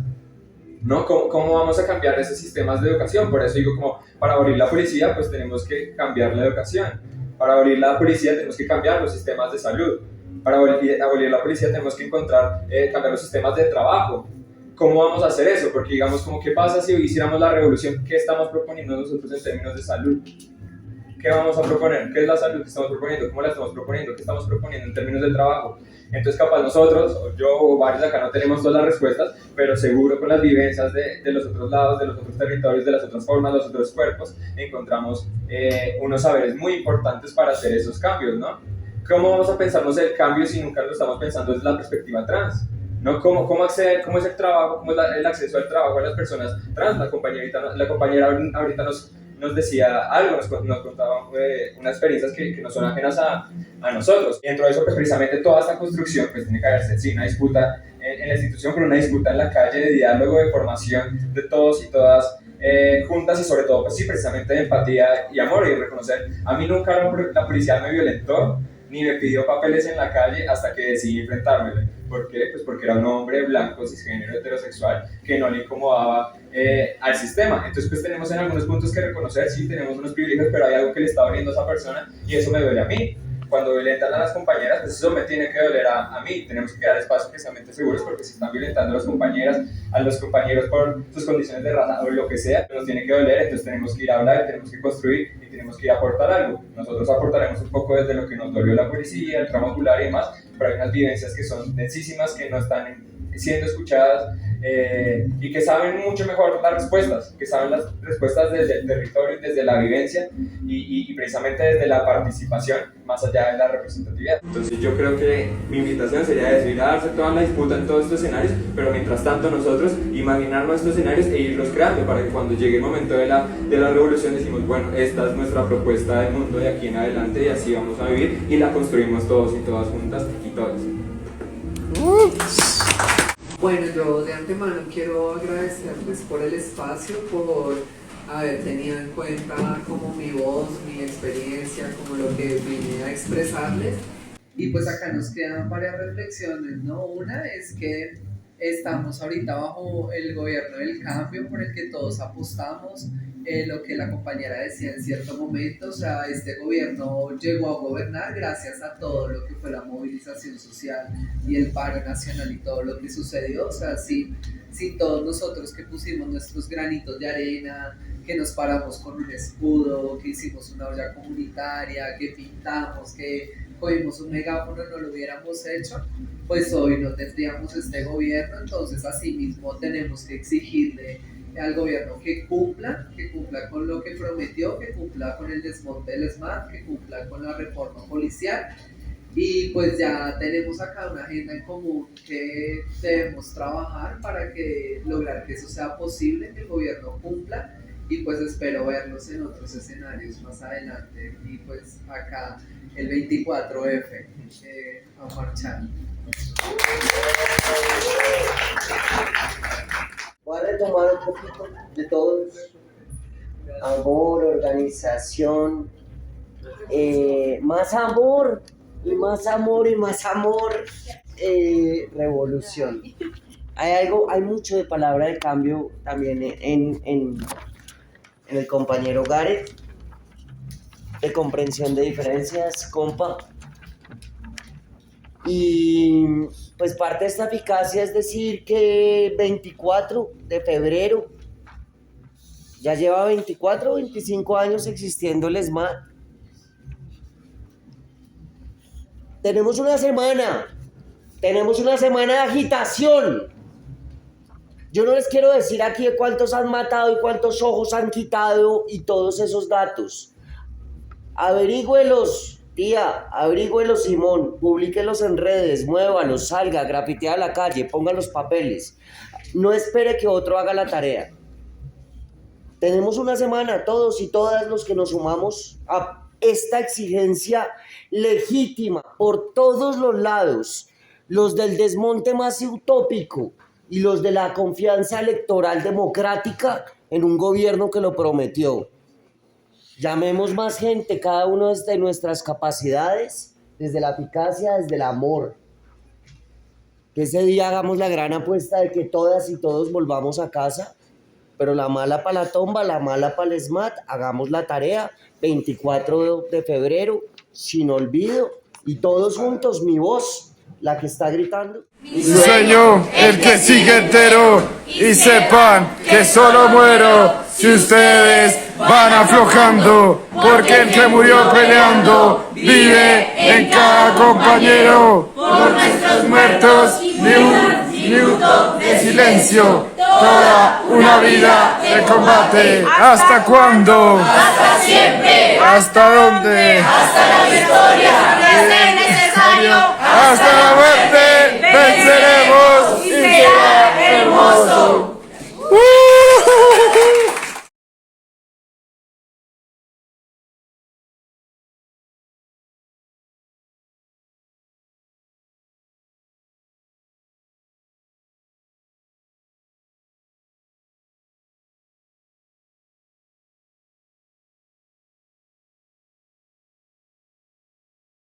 S6: ¿No? ¿Cómo vamos a cambiar esos sistemas de educación? Por eso digo, como para abolir la policía, pues tenemos que cambiar la educación. Para abolir la policía tenemos que cambiar los sistemas de salud. Para abolir la policía tenemos que cambiar los sistemas de trabajo. ¿Cómo vamos a hacer eso? Porque digamos, como, ¿qué pasa si hoy hiciéramos la revolución? ¿Qué estamos proponiendo nosotros en términos de salud? ¿Qué vamos a proponer? ¿Qué es la salud que estamos proponiendo? ¿Cómo la estamos proponiendo? ¿Qué estamos proponiendo en términos de trabajo? Entonces capaz nosotros, o yo o varios acá no tenemos todas las respuestas, pero seguro con las vivencias de los otros lados, de los otros territorios, de las otras formas, los otros cuerpos, encontramos unos saberes muy importantes para hacer esos cambios, ¿no? ¿Cómo vamos a pensarnos el cambio si nunca lo estamos pensando desde la perspectiva trans? ¿No? ¿Cómo acceder? ¿Cómo es el trabajo? ¿Cómo es el acceso al trabajo de las personas trans? La compañera ahorita nos decía algo, nos contaba unas experiencias que no son ajenas a nosotros. Y dentro de eso, pues precisamente toda esta construcción pues tiene que haberse, sí, una disputa en la institución, pero una disputa en la calle de diálogo, de formación de todos y todas juntas y sobre todo, pues sí, precisamente de empatía y amor y reconocer. A mí nunca la policía me violentó, ni me pidió papeles en la calle hasta que decidí enfrentármele. ¿Por qué? Pues porque era un hombre blanco, cisgénero, heterosexual, que no le incomodaba al sistema. Entonces pues tenemos en algunos puntos que reconocer, sí, tenemos unos privilegios, pero hay algo que le está doliendo a esa persona y eso me duele a mí. Cuando violentan a las compañeras, pues eso me tiene que doler a mí. Tenemos que crear espacios precisamente seguros porque si están violentando a las compañeras, a los compañeros por sus condiciones de raza o lo que sea, nos tiene que doler, entonces tenemos que ir a hablar, tenemos que construir y tenemos que ir a aportar algo. Nosotros aportaremos un poco desde lo que nos dolió la policía, el trauma ocular y demás, pero hay unas vivencias que son densísimas, que no están siendo escuchadas y que saben mucho mejor las respuestas, que saben las respuestas desde el territorio, desde la vivencia y precisamente desde la participación, más allá de la representatividad. Entonces yo creo que mi invitación sería eso, ir a darse toda la disputa en todos estos escenarios, pero mientras tanto nosotros imaginarnos estos escenarios e irlos creando para que cuando llegue el momento de la revolución decimos, bueno, esta es nuestra propuesta de mundo de aquí en adelante y así vamos a vivir y la construimos todos y todas juntas y todas.
S7: Bueno, yo de antemano quiero agradecerles por el espacio, por haber tenido en cuenta como mi voz, mi experiencia, como lo que vine a expresarles. Y pues acá nos quedan varias reflexiones, ¿no? Una es que estamos ahorita bajo el gobierno del cambio por el que todos apostamos, lo que la compañera decía en cierto momento, o sea, este gobierno llegó a gobernar gracias a todo lo que fue la movilización social y el paro nacional y todo lo que sucedió, o sea, sin todos nosotros que pusimos nuestros granitos de arena, que nos paramos con un escudo, que hicimos una olla comunitaria, que pintamos, que cogimos un megáfono, no lo hubiéramos hecho, pues hoy no tendríamos este gobierno. Entonces así mismo tenemos que exigirle al gobierno que cumpla con lo que prometió, que cumpla con el desmonte del SMAT, que cumpla con la reforma policial. Y pues ya tenemos acá una agenda en común que debemos trabajar para lograr que eso sea posible, que el gobierno cumpla, y pues espero verlos en otros escenarios más adelante y pues acá el 24F a marchar.
S2: Voy a retomar un poquito de todo. Amor, organización, más amor y más amor y más amor, revolución. Hay mucho de palabra de cambio también en el compañero Gareth, de comprensión de diferencias, compa. Y pues parte de esta eficacia es decir que 24 de febrero, ya lleva 24 o 25 años existiendo el SMAT. Tenemos una semana de agitación. Yo no les quiero decir aquí de cuántos han matado y cuántos ojos han quitado y todos esos datos. Averígüelos, tía, averígüelos, Simón, publíquelos en redes, muévalos, salga, grafitea a la calle, ponga los papeles. No espere que otro haga la tarea. Tenemos una semana, todos y todas los que nos sumamos a esta exigencia legítima por todos los lados, los del desmonte más utópico y los de la confianza electoral democrática en un gobierno que lo prometió. Llamemos más gente, cada uno desde nuestras capacidades, desde la eficacia, desde el amor. Que ese día hagamos la gran apuesta de que todas y todos volvamos a casa, pero la mala para la tomba, la mala para el SMAT, hagamos la tarea, 24 de febrero, sin olvido, y todos juntos, mi voz, la que está gritando.
S12: Mi sueño, el que sigue entero, y sepan que solo muero si ustedes van aflojando, porque el que murió peleando vive en cada compañero. Por nuestros muertos, ni un minuto de silencio, toda una vida de combate. ¿Hasta cuándo?
S13: Hasta siempre.
S12: ¿Hasta dónde?
S13: Hasta la victoria.
S12: Hasta la muerte venceremos.